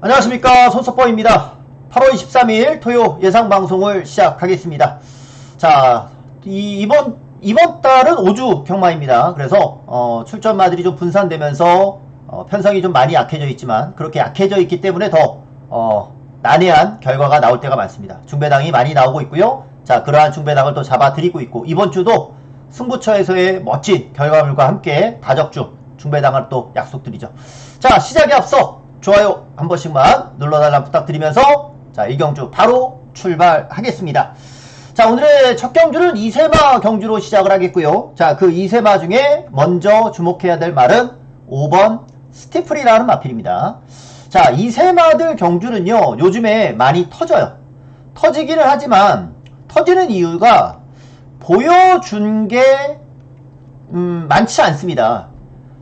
안녕하십니까, 손석범입니다. 8월 23일 토요 예상방송을 시작하겠습니다. 자, 이번 달은 5주 경마입니다. 그래서 출전마들이 좀 분산되면서 편성이 좀 많이 약해져 있지만, 그렇게 약해져 있기 때문에 더 난해한 결과가 나올 때가 많습니다. 중배당이 많이 나오고 있고요. 자, 그러한 중배당을 또 잡아드리고 있고, 이번 주도 승부처에서의 멋진 결과물과 함께 다적중 중배당을 또 약속드리죠. 자, 시작에 앞서 좋아요 한 번씩만 눌러달라 부탁드리면서, 자, 1경주 바로 출발하겠습니다. 자, 오늘의 첫 경주는 이세마 경주로 시작을 하겠고요. 자, 그 이세마 중에 먼저 주목해야 될 말은 5번 스티플이라는 마필입니다. 자, 이세마들 경주는요, 요즘에 많이 터져요. 터지기는 하지만 터지는 이유가 보여준 게 많지 않습니다.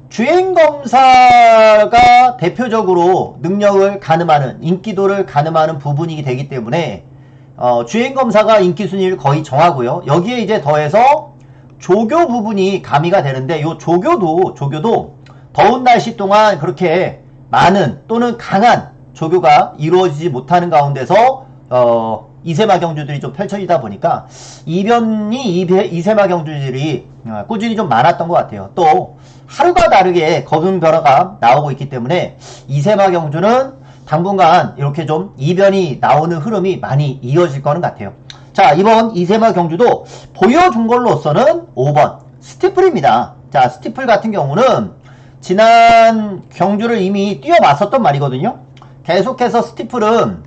주행검사가 대표적으로 능력을 가늠하는, 인기도를 가늠하는 부분이 되기 때문에 주행검사가 인기순위를 거의 정하고요. 여기에 이제 더해서 조교 부분이 가미가 되는데, 요 조교도 더운 날씨 동안 그렇게 많은 또는 강한 조교가 이루어지지 못하는 가운데서 이세마 경주들이 좀 펼쳐지다 보니까 이세마 경주들이 꾸준히 좀 많았던 것 같아요. 또 하루가 다르게 거둔변화가 나오고 있기 때문에 이세마 경주는 당분간 이렇게 좀 이변이 나오는 흐름이 많이 이어질 거는 같아요. 자, 이번 이세마 경주도 보여준 걸로서는 5번 스티플입니다. 자, 스티플 같은 경우는 지난 경주를 이미 뛰어봤었던 말이거든요. 계속해서 스티플은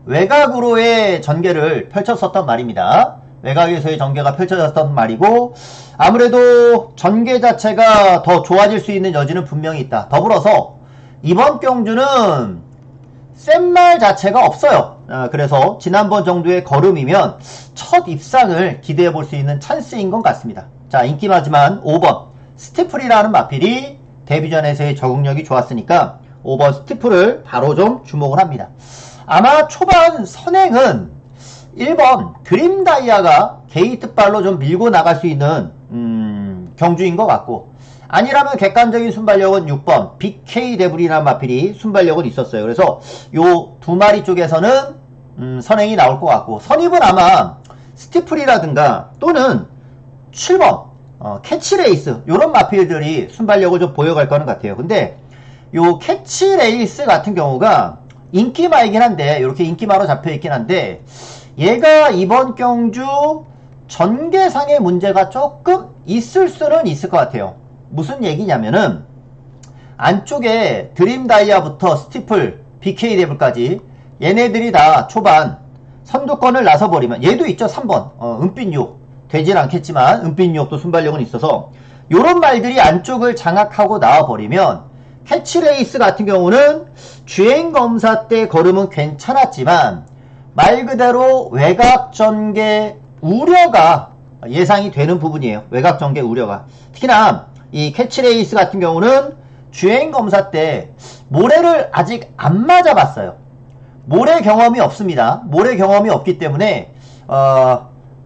외곽으로의 전개를 펼쳤었던 말입니다. 외곽에서의 전개가 펼쳐졌던 말이고, 아무래도 전개 자체가 더 좋아질 수 있는 여지는 분명히 있다. 더불어서 이번 경주는 센 말 자체가 없어요. 그래서 지난번 정도의 걸음이면 첫 입상을 기대해 볼 수 있는 찬스인 것 같습니다. 자, 인기마지만 5번 스티플이라는 마필이 데뷔전에서의 적응력이 좋았으니까 5번 스티플을 바로 좀 주목을 합니다. 아마 초반 선행은 1번 드림다이아가 게이트발로 좀 밀고 나갈 수 있는 경주인 것 같고, 아니라면 객관적인 순발력은 6번 BK 데블이라는 마필이 순발력은 있었어요. 그래서 요 두 마리 쪽에서는 선행이 나올 것 같고, 선입은 아마 스티플이라든가 또는 7번 캐치레이스, 요런 마필들이 순발력을 좀 보여갈 거는 같아요. 근데 요 캐치레이스 같은 경우가 인기마이긴 한데, 이렇게 인기마로 잡혀있긴 한데, 얘가 이번 경주 전개상의 문제가 조금 있을 수는 있을 것 같아요. 무슨 얘기냐면은, 안쪽에 드림다이아부터 스티플, BK 데블까지 얘네들이 다 초반 선두권을 나서버리면, 얘도 있죠. 3번 은빛유혹 되진 않겠지만 은빛유혹도 순발력은 있어서, 요런 말들이 안쪽을 장악하고 나와버리면 캐치레이스 같은 경우는 주행검사 때 걸음은 괜찮았지만 말 그대로 외곽전개 우려가 예상이 되는 부분이에요. 외곽전개 우려가. 특히나 이 캐치레이스 같은 경우는 주행검사 때 모래를 아직 안 맞아봤어요. 모래 경험이 없습니다. 모래 경험이 없기 때문에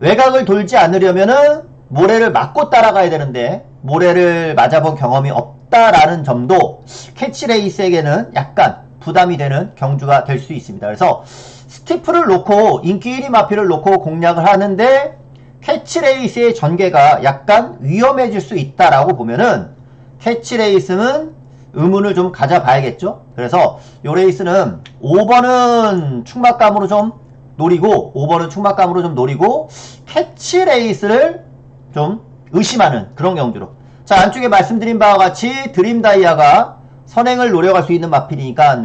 외곽을 돌지 않으려면은 모래를 맞고 따라가야 되는데, 모래를 맞아본 경험이 없다라는 점도 캐치레이스에게는 약간 부담이 되는 경주가 될 수 있습니다. 그래서 스티플을 놓고 인기 1위 마필을 놓고 공략을 하는데 캐치레이스의 전개가 약간 위험해질 수 있다라고 보면은 캐치레이스는 의문을 좀 가져봐야겠죠. 그래서 요 레이스는 5번은 충막감으로 좀 노리고, 캐치레이스를 좀 의심하는 그런 경주로. 자, 안쪽에 말씀드린 바와 같이 드림다이아가 선행을 노려갈 수 있는 마필이니까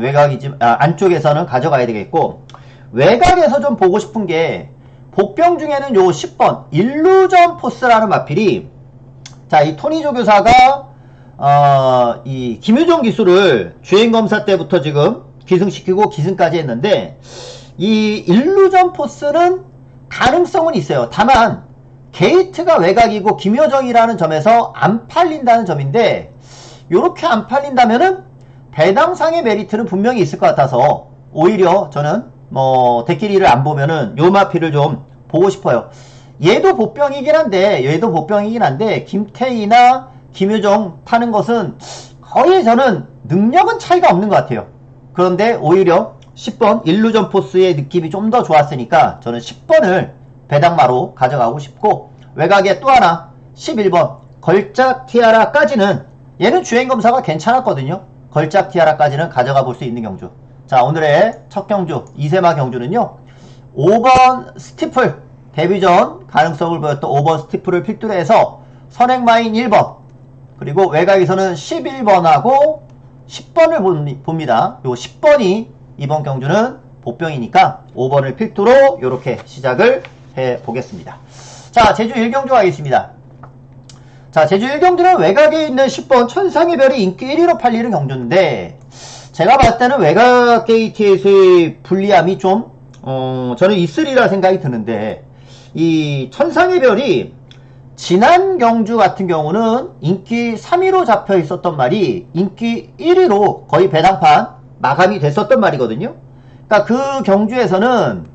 안쪽에서는 가져가야 되겠고, 외곽에서 좀 보고 싶은 게 복병 중에는 요 10번 일루전 포스라는 마필이, 자, 이 토니조 교사가 이 김유정 기술을 주행검사 때부터 지금 기승시키고 기승까지 했는데, 이 일루전 포스는 가능성은 있어요. 다만 게이트가 외곽이고 김효정이라는 점에서 안 팔린다는 점인데, 요렇게 안 팔린다면은 배당상의 메리트는 분명히 있을 것 같아서, 오히려 저는 데끼리를 안 보면은 요 마필을 좀 보고 싶어요. 얘도 복병이긴 한데 김태희나 김효정 타는 것은 거의 저는 능력은 차이가 없는 것 같아요. 그런데 오히려 10번 일루전 포스의 느낌이 좀 더 좋았으니까 저는 10번을 배당마로 가져가고 싶고, 외곽에 또 하나 11번 걸작 티아라까지는 얘는 주행검사가 괜찮았거든요. 걸작 티아라까지는 가져가 볼 수 있는 경주. 자, 오늘의 첫 경주 이세마 경주는요, 5번 스티플, 데뷔 전 가능성을 보였던 5번 스티플을 필두로 해서 선행마인 1번, 그리고 외곽에서는 11번하고 10번을 봅니다. 요 10번이 이번 경주는 보병이니까 5번을 필두로 이렇게 시작을 해 보겠습니다. 자, 제주 1경주 가겠습니다. 자, 제주 1경주는 외곽에 있는 10번 천상의 별이 인기 1위로 팔리는 경주인데, 제가 봤을 때는 외곽 게이트에서의 불리함이 좀 저는 있으리라 생각이 드는데, 이 천상의 별이 지난 경주 같은 경우는 인기 3위로 잡혀 있었던 말이 인기 1위로 거의 배당판 마감이 됐었던 말이거든요. 그러니까 그 경주에서는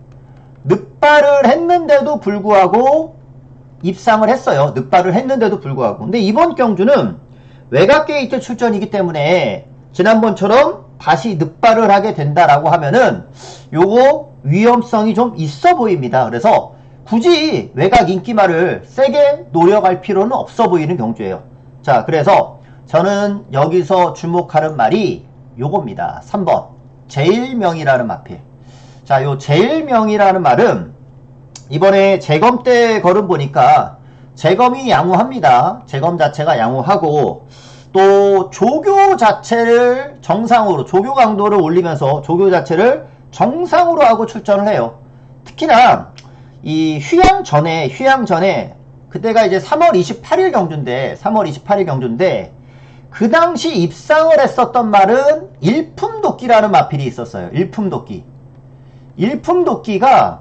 늑발을 했는데도 불구하고 입상을 했어요. 늑발을 했는데도 불구하고. 근데 이번 경주는 외곽 게이트 출전이기 때문에 지난번처럼 다시 늑발을 하게 된다라고 하면은 요거 위험성이 좀 있어 보입니다. 그래서 굳이 외곽 인기말을 세게 노려갈 필요는 없어 보이는 경주예요. 자, 그래서 저는 여기서 주목하는 말이 요겁니다. 3번 제일명이라는 마필. 자, 요 제일명이라는 말은 이번에 재검 때 걸음 보니까 재검이 양호합니다. 재검 자체가 양호하고, 또 조교 자체를 정상으로, 조교 강도를 올리면서 조교 자체를 정상으로 하고 출전을 해요. 특히나 이 휴양 전에 그때가 이제 3월 28일 경주인데 그 당시 입상을 했었던 말은 일품도끼라는 마필이 있었어요. 일품도끼가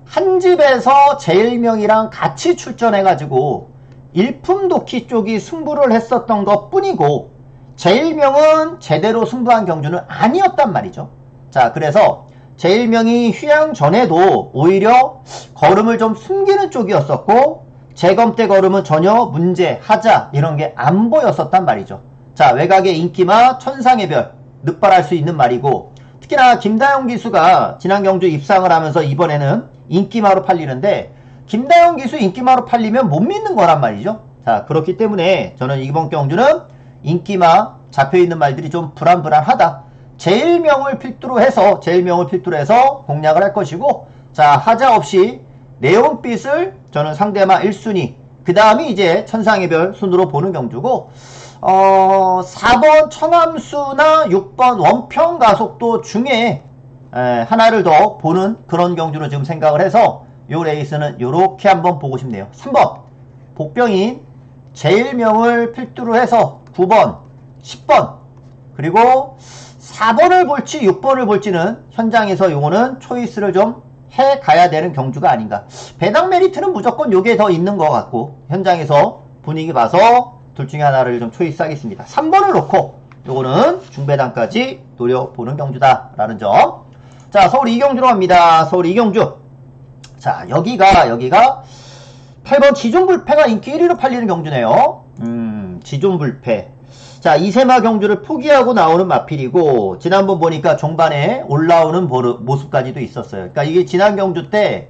한 집에서 제일명이랑 같이 출전해가지고 일품도끼 쪽이 승부를 했었던 것 뿐이고, 제일명은 제대로 승부한 경주는 아니었단 말이죠. 자, 그래서 제일명이 휴양 전에도 오히려 걸음을 좀 숨기는 쪽이었었고, 재검 때 걸음은 전혀 문제, 하자 이런 게 안 보였었단 말이죠. 자, 외곽의 인기마 천상의 별, 늑발할 수 있는 말이고, 특히나 김다영 기수가 지난 경주 입상을 하면서 이번에는 인기마로 팔리는데, 김다영 기수 인기마로 팔리면 못 믿는 거란 말이죠. 자, 그렇기 때문에 저는 이번 경주는 인기마 잡혀있는 말들이 좀 불안불안하다. 제일명을 필두로 해서 공략을 할 것이고, 자, 하자 없이 네온빛을 저는 상대마 1순위, 그 다음이 이제 천상의 별 순으로 보는 경주고, 4번 청함수나 6번 원평가속도 중에 하나를 더 보는 그런 경주로 지금 생각을 해서 요 레이스는 요렇게 한번 보고 싶네요. 3번 복병인 제일명을 필두로 해서 9번 10번 그리고 4번을 볼지 6번을 볼지는 현장에서 요거는 초이스를 좀 해가야 되는 경주가 아닌가. 배당 메리트는 무조건 요게 더 있는 것 같고, 현장에서 분위기 봐서 둘 중에 하나를 좀 초이스하겠습니다. 3번을 놓고 요거는 중배당까지 노려보는 경주다라는 점. 자, 서울 이경주로 갑니다. 서울 이경주. 자, 여기가 8번 지존불패가 인기 1위로 팔리는 경주네요. 지존불패. 자, 이세마 경주를 포기하고 나오는 마필이고, 지난번 보니까 종반에 올라오는 모습까지도 있었어요. 그러니까 이게 지난 경주 때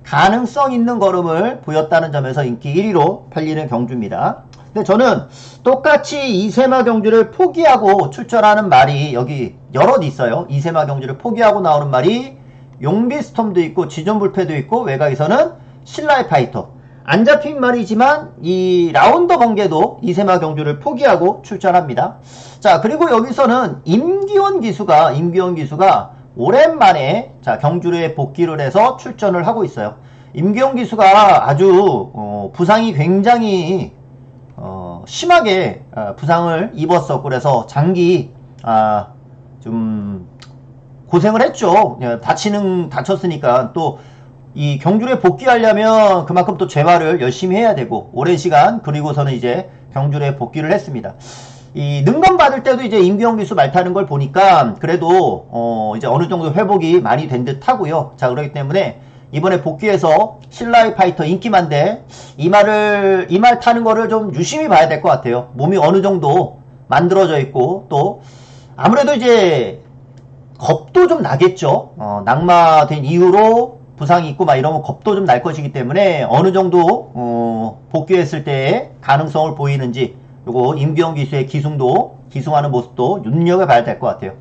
가능성 있는 걸음을 보였다는 점에서 인기 1위로 팔리는 경주입니다. 근데 저는 똑같이 이세마 경주를 포기하고 출전하는 말이 여기 여럿 있어요. 이세마 경주를 포기하고 나오는 말이 용비스톰도 있고 지존불패도 있고, 외곽에서는 신라의 파이터. 안 잡힌 말이지만 이 라운더 번개도 이세마 경주를 포기하고 출전합니다. 자, 그리고 여기서는 임기원 기수가 오랜만에 자 경주에 복귀를 해서 출전을 하고 있어요. 임기원 기수가 아주 부상이 굉장히 심하게 부상을 입었었고, 그래서 장기 좀 고생을 했죠. 다쳤으니까 또 이 경주에 복귀하려면 그만큼 또 재활을 열심히 해야 되고, 오랜 시간, 그리고서는 이제 경주에 복귀를 했습니다. 이 능검 받을 때도 이제 임기영 기수 말 타는 걸 보니까 그래도 이제 어느 정도 회복이 많이 된 듯 하고요. 자, 그렇기 때문에 이번에 복귀해서 신라의 파이터 인기만데 이 말 타는 거를 좀 유심히 봐야 될 것 같아요. 몸이 어느 정도 만들어져 있고, 또 아무래도 이제 겁도 좀 나겠죠. 낙마된 이후로 부상이 있고 막 이러면 겁도 좀 날 것이기 때문에 어느 정도 복귀했을 때의 가능성을 보이는지 요거 임규영 기수의 기승하는 모습도 눈여겨봐야 될 것 같아요.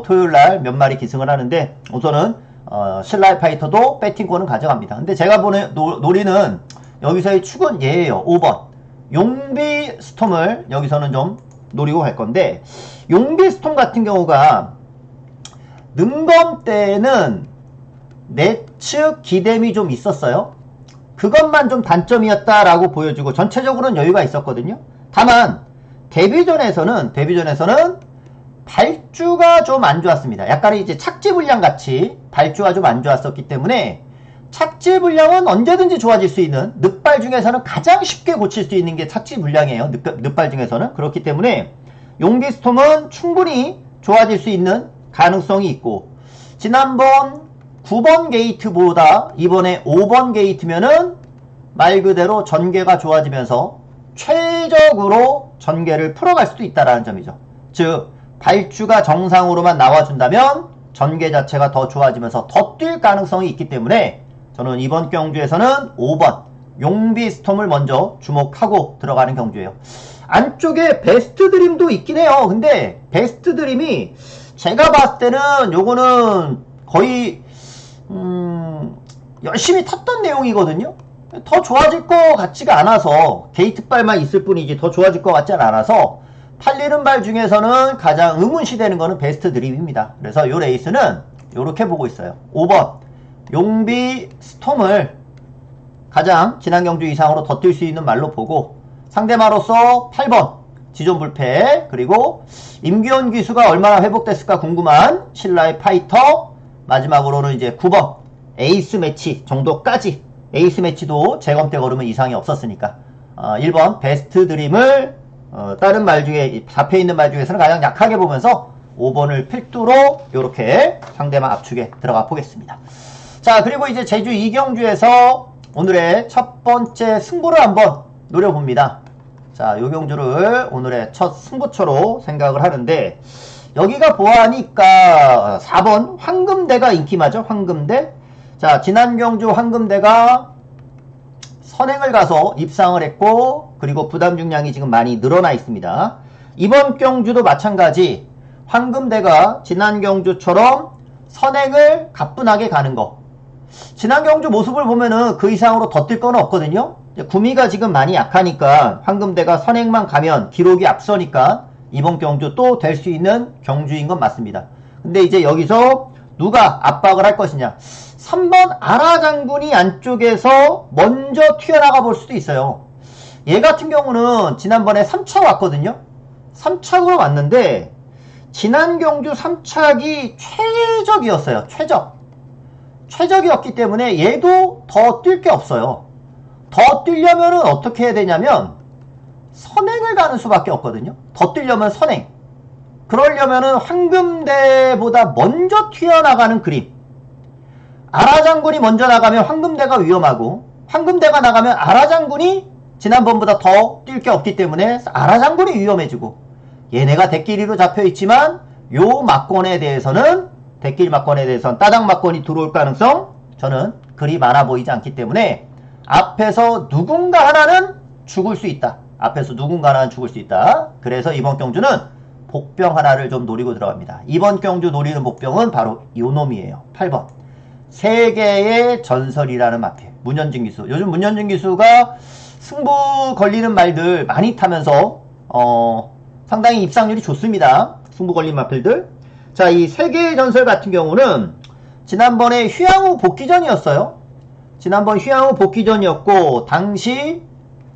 토요일날 몇 마리 기승을 하는데 우선은 신라의 파이터도 배팅권은 가져갑니다. 근데 제가 보는 노리는 여기서의 축은 얘예요. 5번 용비 스톰을 여기서는 좀 노리고 갈 건데, 용비 스톰 같은 경우가 능검 때는 내측 기댐이 좀 있었어요. 그것만 좀 단점이었다라고 보여주고 전체적으로는 여유가 있었거든요. 다만 데뷔전에서는 발주가 좀 안 좋았습니다. 약간 이제 착지 불량 같이 발주가 좀 안 좋았었기 때문에, 착지 불량은 언제든지 좋아질 수 있는, 늑발 중에서는 가장 쉽게 고칠 수 있는 게 착지 불량이에요. 늑발 중에서는. 그렇기 때문에 용기 스톰은 충분히 좋아질 수 있는 가능성이 있고, 지난번 9번 게이트보다 이번에 5번 게이트면은 말 그대로 전개가 좋아지면서 최적으로 전개를 풀어갈 수도 있다라는 점이죠. 즉 발주가 정상으로만 나와준다면 전개 자체가 더 좋아지면서 더 뛸 가능성이 있기 때문에 저는 이번 경주에서는 5번 용비 스톰을 먼저 주목하고 들어가는 경주예요. 안쪽에 베스트 드림도 있긴 해요. 근데 베스트 드림이 제가 봤을 때는 요거는 거의 열심히 탔던 내용이거든요. 더 좋아질 것 같지가 않아서, 게이트발만 있을 뿐이지 더 좋아질 것 같지 않아서 팔리는 발 중에서는 가장 의문시되는 거는 베스트 드림입니다. 그래서 요 레이스는 요렇게 보고 있어요. 5번 용비 스톰을 가장 지난 경주 이상으로 더 뛸 수 있는 말로 보고, 상대마로서 8번 지존 불패, 그리고 임규현 기수가 얼마나 회복됐을까 궁금한 신라의 파이터, 마지막으로는 이제 9번 에이스 매치 정도까지, 에이스 매치도 재검 때 걸으면 이상이 없었으니까 1번 베스트 드림을 다른 말 중에 잡혀있는 말 중에서는 가장 약하게 보면서 5번을 필두로 이렇게 상대방 압축에 들어가 보겠습니다. 자, 그리고 이제 제주 2경주에서 오늘의 첫 번째 승부를 한번 노려봅니다. 자, 요 경주를 오늘의 첫 승부처로 생각을 하는데, 여기가 보아하니까 4번 황금대가 인기마죠. 황금대. 자, 지난 경주 황금대가 선행을 가서 입상을 했고, 그리고 부담 중량이 지금 많이 늘어나 있습니다. 이번 경주도 마찬가지 황금대가 지난 경주처럼 선행을 가뿐하게 가는 거. 지난 경주 모습을 보면은 그 이상으로 더 뛸 건 없거든요. 구미가 지금 많이 약하니까 황금대가 선행만 가면 기록이 앞서니까 이번 경주 또 될 수 있는 경주인 건 맞습니다. 근데 이제 여기서 누가 압박을 할 것이냐. 3번 아라 장군이 안쪽에서 먼저 튀어나가 볼 수도 있어요. 얘 같은 경우는 지난번에 3차 왔거든요. 3착으로 왔는데 지난 경주 3착이 최적이었어요. 최적이었기 때문에 얘도 더 뛸 게 없어요. 더 뛰려면은 어떻게 해야 되냐면 선행을 가는 수밖에 없거든요. 더 뛰려면 선행. 그러려면은 황금대보다 먼저 튀어나가는 그림. 아라장군이 먼저 나가면 황금대가 위험하고, 황금대가 나가면 아라장군이 지난번보다 더 뛸 게 없기 때문에 아라장군이 위험해지고, 얘네가 대끼리로 잡혀있지만 요 막권에 대해서는, 대끼리 막권에 대해서는 따당 막권이 들어올 가능성 저는 그리 많아 보이지 않기 때문에 앞에서 누군가 하나는 죽을 수 있다. 앞에서 누군가 하나는 죽을 수 있다. 그래서 이번 경주는 복병 하나를 좀 노리고 들어갑니다. 이번 경주 노리는 복병은 바로 요 놈이에요. 8번 세계의 전설이라는 마필 문현진 기수. 요즘 문현진 기수가 승부 걸리는 말들 많이 타면서 상당히 입상률이 좋습니다. 승부 걸린 마필들. 자, 이 세계의 전설 같은 경우는 지난번에 휴양후 복귀전이었어요. 지난번 휴양후 복귀전이었고 당시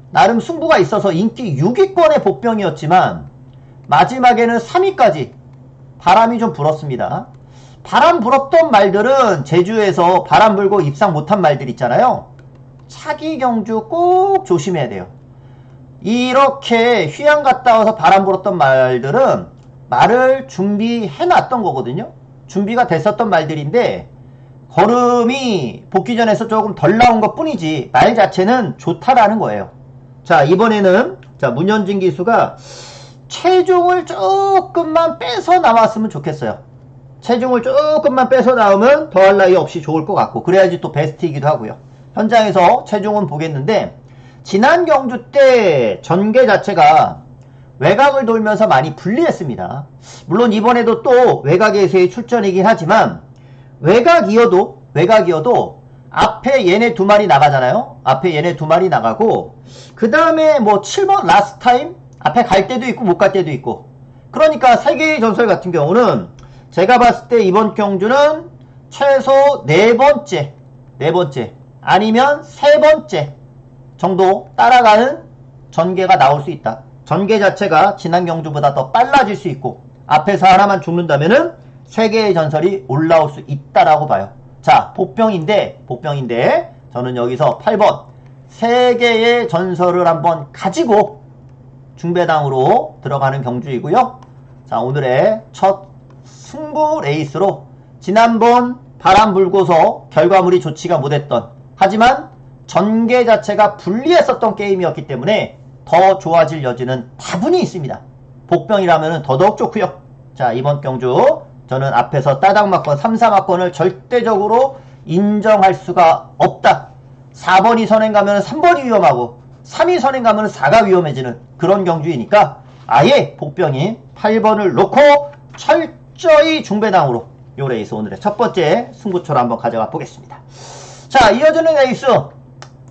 나름 승부가 있어서 인기 6위권의 복병이었지만 마지막에는 3위까지 바람이 좀 불었습니다. 바람 불었던 말들은 제주에서 바람 불고 입상 못한 말들 있잖아요. 차기 경주 꼭 조심해야 돼요. 이렇게 휴양 갔다 와서 바람 불었던 말들은 말을 준비해 놨던 거거든요. 준비가 됐었던 말들인데 걸음이 복귀전에서 조금 덜 나온 것 뿐이지 말 자체는 좋다라는 거예요. 자, 이번에는 문현진 기수가 체중을 조금만 빼서 나왔으면 좋겠어요. 체중을 조금만 빼서 나오면 더할 나위 없이 좋을 것 같고, 그래야지 또 베스트이기도 하고요. 현장에서 체중은 보겠는데, 지난 경주 때 전개 자체가 외곽을 돌면서 많이 불리했습니다. 물론 이번에도 또 외곽에서의 출전이긴 하지만, 외곽이어도 앞에 얘네 두 마리 나가잖아요. 앞에 얘네 두 마리 나가고, 그 다음에 뭐 7번 라스트 타임 앞에 갈 때도 있고 못 갈 때도 있고, 그러니까 세계의 전설 같은 경우는 제가 봤을 때 이번 경주는 최소 네 번째 아니면 세 번째 정도 따라가는 전개가 나올 수 있다. 전개 자체가 지난 경주보다 더 빨라질 수 있고, 앞에서 하나만 죽는다면은 세계의 전설이 올라올 수 있다라고 봐요. 자, 복병인데 저는 여기서 8번 세계의 전설을 한번 가지고 중배당으로 들어가는 경주이고요. 자, 오늘의 첫 승부 레이스로 지난번 바람 불고서 결과물이 좋지가 못했던, 하지만 전개 자체가 불리했었던 게임이었기 때문에 더 좋아질 여지는 다분히 있습니다. 복병이라면 더더욱 좋고요. 자, 이번 경주 저는 앞에서 따닥 막건 3, 4막건을 절대적으로 인정할 수가 없다. 4번이 선행 가면 3번이 위험하고 3이 선행 가면 4가 위험해지는 그런 경주이니까 아예 복병인 8번을 놓고 철저히 중배당으로 요 레이스 오늘의 첫 번째 승부처로 한번 가져가 보겠습니다. 자, 이어지는 레이스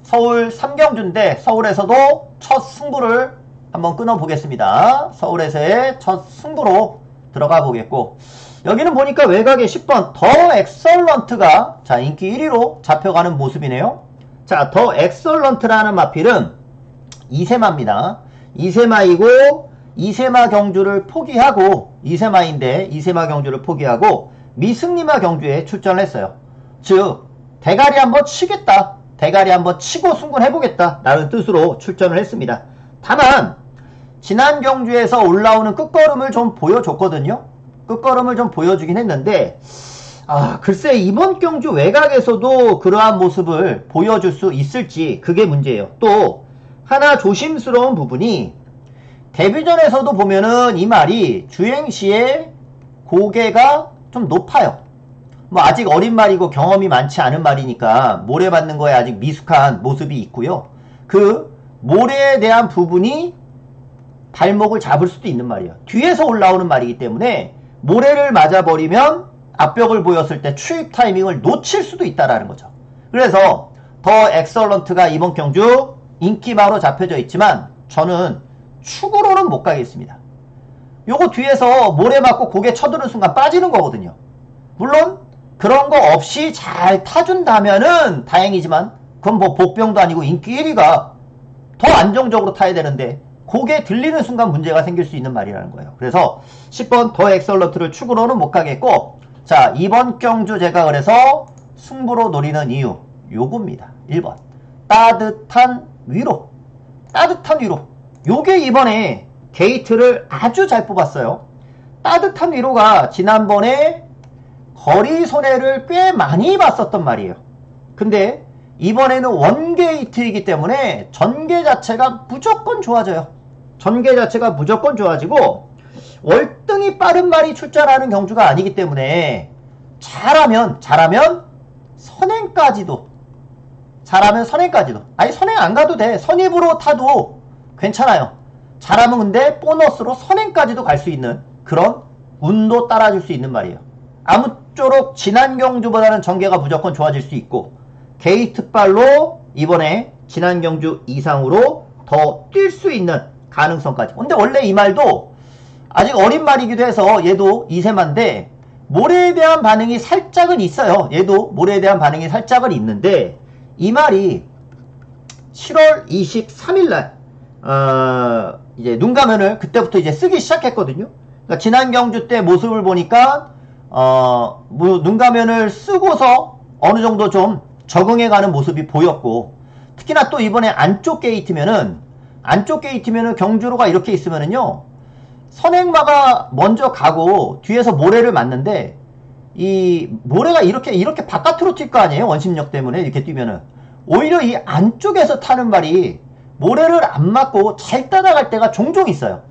서울 3경주인데 서울에서도 첫 승부를 한번 끊어 보겠습니다. 서울에서의 첫 승부로 들어가 보겠고, 여기는 보니까 외곽에 10번 더 엑설런트가 자 인기 1위로 잡혀가는 모습이네요. 자, 더 엑설런트라는 마필은 이세마입니다. 이세마이고, 이세마 경주를 포기하고, 이세마 경주를 포기하고 미승리마 경주에 출전을 했어요. 즉 대가리 한번 치겠다, 대가리 한번 치고 승부해보겠다 라는 뜻으로 출전을 했습니다. 다만 지난 경주에서 올라오는 끝걸음을 좀 보여줬거든요. 끝걸음을 좀 보여주긴 했는데, 글쎄 이번 경주 외곽에서도 그러한 모습을 보여줄 수 있을지, 그게 문제예요. 또 하나 조심스러운 부분이, 데뷔전에서도 보면은 이 말이 주행시에 고개가 좀 높아요. 뭐 아직 어린 말이고 경험이 많지 않은 말이니까 모래 받는 거에 아직 미숙한 모습이 있고요. 그 모래에 대한 부분이 발목을 잡을 수도 있는 말이에요. 뒤에서 올라오는 말이기 때문에 모래를 맞아버리면 앞벽을 보였을 때 추입 타이밍을 놓칠 수도 있다라는 거죠. 그래서 더 엑설런트가 이번 경주 인기마로 잡혀져 있지만 저는 축으로는 못 가겠습니다. 요거 뒤에서 모래 맞고 고개 쳐드는 순간 빠지는 거거든요. 물론 그런 거 없이 잘 타준다면은 다행이지만, 그건 뭐 복병도 아니고 인기 1위가 더 안정적으로 타야 되는데 고개 들리는 순간 문제가 생길 수 있는 말이라는 거예요. 그래서 10번 더 엑설런트를 축으로는 못 가겠고, 자, 이번 경주 제가 그래서 승부로 노리는 이유 요겁니다. 1번 따뜻한 위로. 요게 이번에 게이트를 아주 잘 뽑았어요. 따뜻한 위로가 지난번에 거리 손해를 꽤 많이 봤었단 말이에요. 근데 이번에는 원게이트이기 때문에 전개 자체가 무조건 좋아져요. 전개 자체가 무조건 좋아지고, 월등히 빠른 말이 출전하는 경주가 아니기 때문에 잘하면 선행까지도, 아니 선행 안 가도 돼. 선입으로 타도 괜찮아요. 잘하면 근데 보너스로 선행까지도 갈 수 있는 그런 운도 따라줄 수 있는 말이에요. 아무쪼록 지난 경주보다는 전개가 무조건 좋아질 수 있고, 게이트발로 이번에 지난 경주 이상으로 더 뛸 수 있는 가능성까지. 근데 원래 이 말도 아직 어린 말이기도 해서 얘도 이세마인데 모래에 대한 반응이 살짝은 있어요. 얘도 모래에 대한 반응이 살짝은 있는데, 이 말이 7월 23일날 이제 눈가면을 그때부터 이제 쓰기 시작했거든요. 그러니까 지난 경주 때 모습을 보니까 눈가면을 쓰고서 어느 정도 좀 적응해가는 모습이 보였고, 특히나 또 이번에 안쪽 게이트면은 경주로가 이렇게 있으면은요, 선행마가 먼저 가고 뒤에서 모래를 맞는데, 이 모래가 이렇게 바깥으로 튈 거 아니에요? 원심력 때문에 이렇게 뛰면은. 오히려 이 안쪽에서 타는 발이 모래를 안 맞고 잘 따라갈 때가 종종 있어요.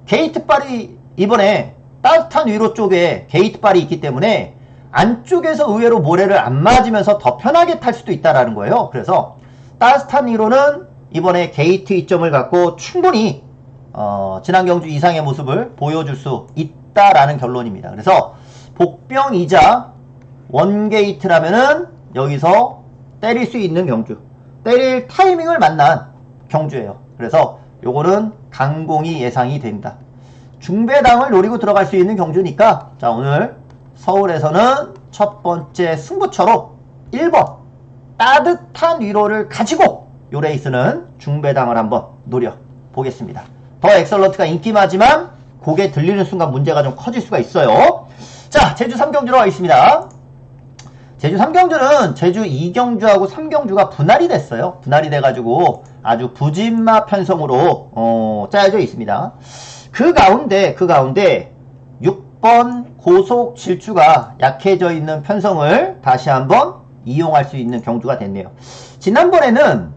게이트발이 이번에 따뜻한 위로 쪽에 게이트발이 있기 때문에 안쪽에서 의외로 모래를 안 맞으면서 더 편하게 탈 수도 있다라는 거예요. 그래서 따뜻한 위로는 이번에 게이트 이점을 갖고 충분히 지난 경주 이상의 모습을 보여줄 수 있다라는 결론입니다. 그래서 복병이자 원게이트라면은 여기서 때릴 수 있는 경주, 때릴 타이밍을 만난 경주예요. 그래서 요거는 강공이 예상이 됩니다. 중배당을 노리고 들어갈 수 있는 경주니까, 자, 오늘 서울에서는 첫 번째 승부처로 1번 따뜻한 위로를 가지고 요 레이스는 중배당을 한번 노려보겠습니다. 더 엑설런트가 인기마지만 고개 들리는 순간 문제가 좀 커질 수가 있어요. 자, 제주 3경주로 가겠습니다. 제주 3경주는 제주 2경주하고 3경주가 분할이 됐어요. 분할이 돼가지고 아주 부진마 편성으로 짜여져 있습니다. 그 가운데 6번 고속 질주가 약해져 있는 편성을 다시 한번 이용할 수 있는 경주가 됐네요. 지난번에는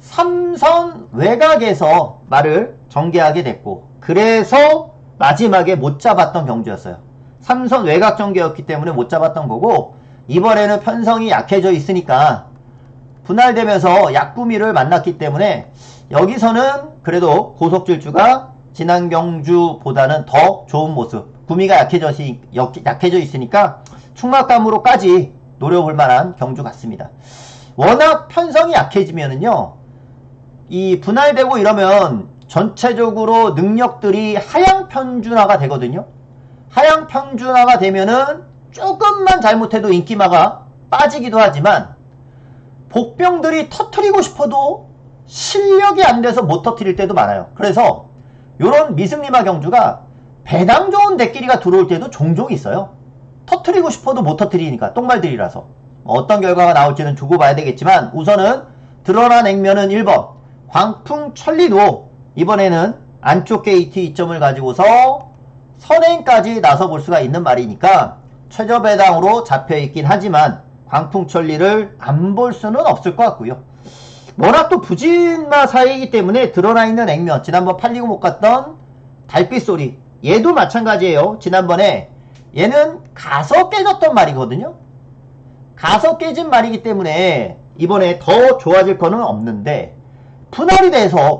3선 외곽에서 말을 전개하게 됐고, 그래서 마지막에 못 잡았던 경주였어요. 3선 외곽 전개였기 때문에 못 잡았던 거고, 이번에는 편성이 약해져 있으니까 분할되면서 약구미를 만났기 때문에 여기서는 그래도 고속질주가 지난 경주보다는 더 좋은 모습, 구미가 약해져 있으니까 충막감으로까지 노려볼 만한 경주 같습니다. 워낙 편성이 약해지면은요, 이 분할되고 이러면 전체적으로 능력들이 하향 편준화가 되거든요. 하향 편준화가 되면은 조금만 잘못해도 인기마가 빠지기도 하지만 복병들이 터트리고 싶어도 실력이 안 돼서 못 터트릴 때도 많아요. 그래서 요런 미승리마 경주가 배당 좋은 대끼리가 들어올 때도 종종 있어요. 터트리고 싶어도 못 터트리니까, 똥말들이라서. 어떤 결과가 나올지는 두고 봐야 되겠지만, 우선은 드러난 액면은 1번 광풍천리도 이번에는 안쪽 게이트 이점을 가지고서 선행까지 나서볼 수가 있는 말이니까 최저배당으로 잡혀있긴 하지만 광풍천리를 안 볼 수는 없을 것 같고요. 워낙 또 부진마 사이이기 때문에 드러나 있는 액면, 지난번 팔리고 못 갔던 달빛소리, 얘도 마찬가지예요. 지난번에 얘는 가서 깨졌던 말이거든요. 가서 깨진 말이기 때문에 이번에 더 좋아질 거는 없는데, 분할이 돼서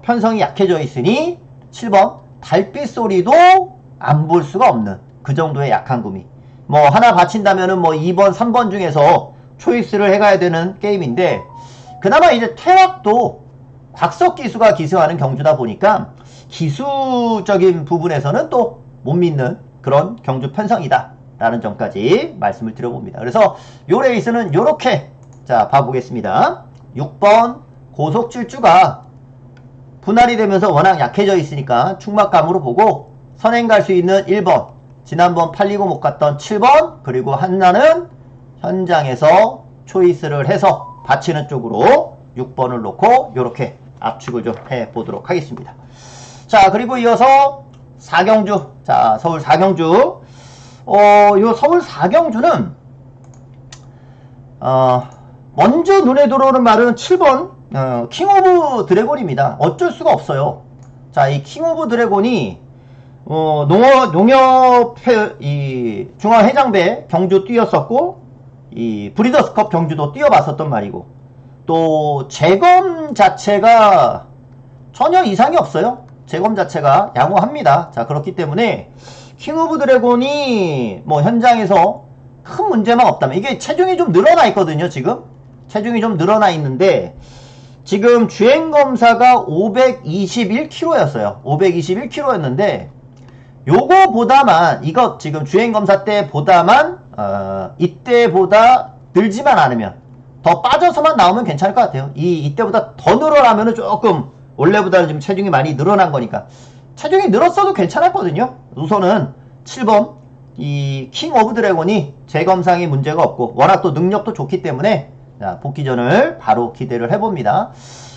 편성이 약해져 있으니 7번 달빛소리도 안 볼 수가 없는 그 정도의 약한 구미. 뭐 하나 바친다면은 뭐 2번, 3번 중에서 초이스를 해가야 되는 게임인데, 그나마 이제 퇴학도 곽석기수가 기수하는 경주다 보니까 기수적인 부분에서는 또 못 믿는 그런 경주 편성이다 라는 점까지 말씀을 드려봅니다. 그래서 요 레이스는 요렇게 자 봐보겠습니다. 6번 고속질주가 분할이 되면서 워낙 약해져 있으니까 충막감으로 보고, 선행 갈 수 있는 1번, 지난번 팔리고 못 갔던 7번, 그리고 하나는 현장에서 초이스를 해서 받치는 쪽으로 6번을 놓고 요렇게 압축을 좀 해보도록 하겠습니다. 자, 그리고 이어서 4경주. 자, 서울 4경주. 요 서울 4경주는 먼저 눈에 들어오는 말은 7번 킹 오브 드래곤입니다. 어쩔 수가 없어요. 자, 이 킹 오브 드래곤이 농협 이 중앙회장배 경주 뛰었었고, 이 브리더스컵 경주도 뛰어봤었던 말이고, 또 재검 자체가 전혀 이상이 없어요. 재검 자체가 양호합니다. 자, 그렇기 때문에 킹 오브 드래곤이 뭐 현장에서 큰 문제만 없다면, 이게 체중이 좀 늘어나 있거든요. 지금 체중이 좀 늘어나 있는데, 지금 주행검사가 521kg였어요. 521kg였는데 요거보다만, 이거 지금 주행검사 때보다만 이때보다 늘지만 않으면, 더 빠져서만 나오면 괜찮을 것 같아요. 이때보다 더 늘어나면은 조금, 원래보다는 지금 체중이 많이 늘어난 거니까 체중이 늘었어도 괜찮았거든요. 우선은 7번 이 킹 오브 드래곤이 재검상에 문제가 없고 워낙 또 능력도 좋기 때문에, 자, 복귀전을 바로 기대를 해봅니다.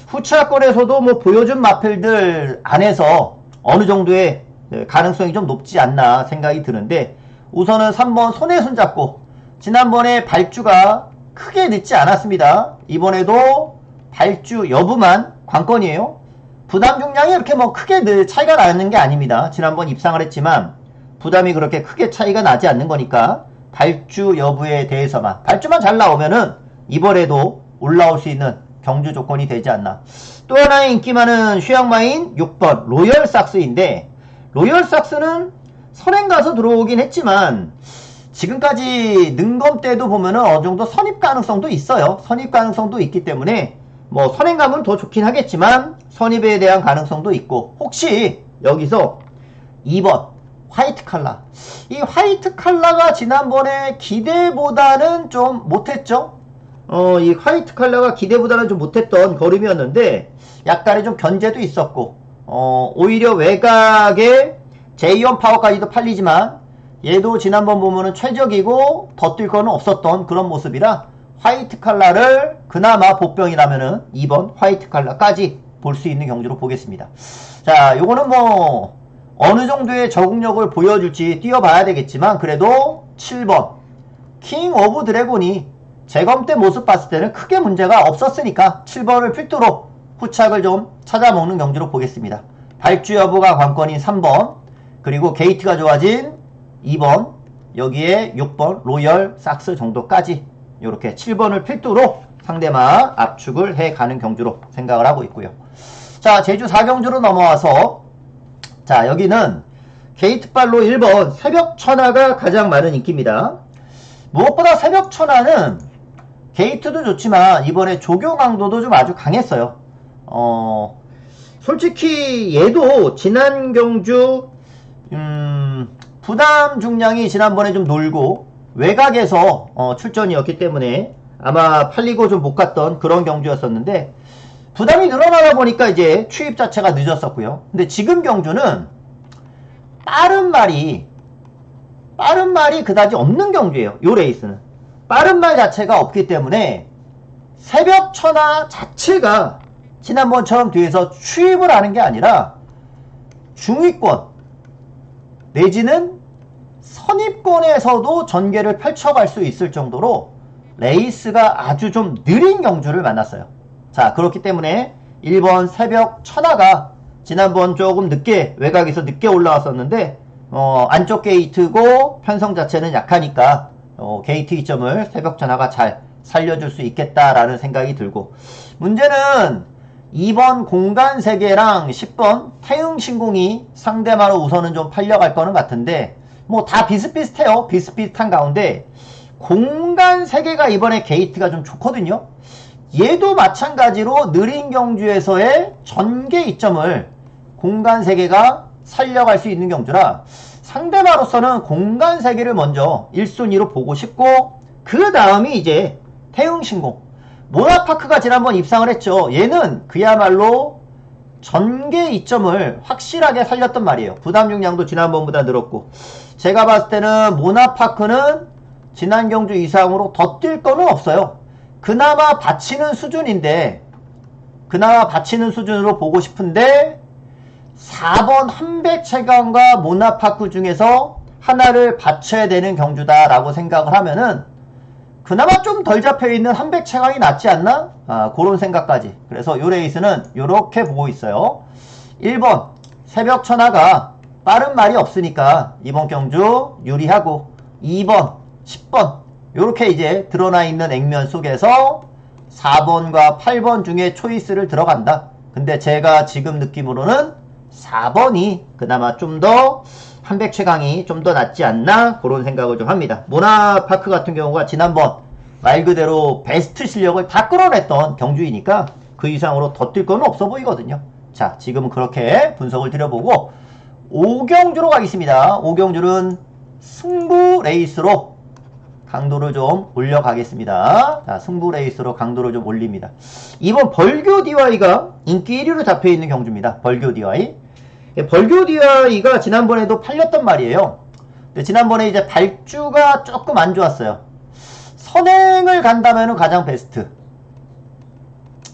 후차권에서도 뭐 보여준 마필들 안에서 어느 정도의 가능성이 좀 높지 않나 생각이 드는데, 우선은 3번 손에 손잡고, 지난번에 발주가 크게 늦지 않았습니다. 이번에도 발주 여부만 관건이에요. 부담 중량이 이렇게 뭐 크게 차이가 나는 게 아닙니다. 지난번 입상을 했지만 부담이 그렇게 크게 차이가 나지 않는 거니까 발주 여부에 대해서만 발주만 잘 나오면은 이번에도 올라올 수 있는 경주 조건이 되지 않나. 또 하나의 인기 많은 휴양마인 6번 로열삭스인데, 로열삭스는 선행 가서 들어오긴 했지만 지금까지 능검 때도 보면은 어느 정도 선입 가능성도 있어요. 선입 가능성도 있기 때문에 뭐 선행 가면 더 좋긴 하겠지만 선입에 대한 가능성도 있고, 혹시 여기서 2번 화이트 칼라, 이 화이트 칼라가 지난번에 기대보다는 좀 못했죠. 이 화이트 칼라가 기대보다는 좀 못했던 걸음이었는데 약간의 좀 견제도 있었고, 오히려 외곽에 J1 파워까지도 팔리지만 얘도 지난번 보면은 최적이고 더 뛸 거는 없었던 그런 모습이라 화이트 칼라를 그나마 보병이라면은 2번 화이트 칼라까지 볼 수 있는 경주로 보겠습니다. 자, 요거는 뭐 어느 정도의 적응력을 보여줄지 뛰어봐야 되겠지만 그래도 7번 킹 오브 드래곤이 재검 때 모습 봤을 때는 크게 문제가 없었으니까 7번을 필두로 후착을 좀 찾아먹는 경주로 보겠습니다. 발주 여부가 관건인 3번, 그리고 게이트가 좋아진 2번, 여기에 6번 로열 삭스 정도까지 이렇게 7번을 필두로 상대방 압축을 해가는 경주로 생각을 하고 있고요. 자, 제주 4경주로 넘어와서, 자, 여기는 게이트발로 1번 새벽 천하가 가장 많은 인기입니다. 무엇보다 새벽 천하는 게이트도 좋지만 이번에 조교 강도도 좀 아주 강했어요. 솔직히 얘도 지난 경주 부담 중량이 지난번에 좀 놀고 외곽에서 출전이었기 때문에 아마 팔리고 좀 못 갔던 그런 경주였었는데, 부담이 늘어나다 보니까 이제 추입 자체가 늦었었고요. 근데 지금 경주는 빠른 말이 그다지 없는 경주예요. 요 레이스는 빠른 말 자체가 없기 때문에 새벽 천하 자체가 지난번처럼 뒤에서 추입을 하는 게 아니라 중위권 내지는 선입권에서도 전개를 펼쳐갈 수 있을 정도로 레이스가 아주 좀 느린 경주를 만났어요. 자, 그렇기 때문에 1번 새벽 천하가 지난번 조금 늦게 외곽에서 늦게 올라왔었는데 안쪽 게이트고 편성 자체는 약하니까 게이트 이점을 새벽 천하가 잘 살려줄 수 있겠다라는 생각이 들고, 문제는 2번 공간세계랑 10번 태흥신공이 상대마로 우선은 좀 팔려갈 거는 같은데 뭐 다 비슷비슷해요. 비슷비슷한 가운데 공간세계가 이번에 게이트가 좀 좋거든요. 얘도 마찬가지로 느린 경주에서의 전개 이점을 공간세계가 살려갈 수 있는 경주라 상대마로서는 공간세계를 먼저 1순위로 보고 싶고, 그 다음이 이제 태흥신공. 모나파크가 지난번 입상을 했죠. 얘는 그야말로 전개 이점을 확실하게 살렸단 말이에요. 부담 중량도 지난번보다 늘었고, 제가 봤을 때는 모나파크는 지난 경주 이상으로 더 뛸 거는 없어요. 그나마 받치는 수준인데, 그나마 받치는 수준으로 보고 싶은데 4번 한백채강과 모나파크 중에서 하나를 받쳐야 되는 경주다라고 생각을 하면은 그나마 좀 덜 잡혀있는 한백채강이 낫지 않나? 그런 생각까지. 그래서 요 레이스는 요렇게 보고 있어요. 1번 새벽 천하가 빠른 말이 없으니까 이번 경주 유리하고, 2번 10번 요렇게 이제 드러나 있는 액면 속에서 4번과 8번 중에 초이스를 들어간다. 근데 제가 지금 느낌으로는 4번이 그나마 좀 더 한백최강이 좀 더 낫지 않나, 그런 생각을 좀 합니다. 모나파크 같은 경우가 지난번 말 그대로 베스트 실력을 다 끌어냈던 경주이니까 그 이상으로 더 뛸 건 없어 보이거든요. 자, 지금은 그렇게 분석을 드려보고 5경주로 가겠습니다. 5경주는 승부 레이스로 강도를 좀 올려가겠습니다. 자, 승부 레이스로 강도를 좀 올립니다. 이번 벌교 DY가 인기 1위로 잡혀있는 경주입니다. 벌교 DY. 벌교 DY가 지난번에도 팔렸단 말이에요. 근데 지난번에 이제 발주가 조금 안 좋았어요. 선행을 간다면 가장 베스트.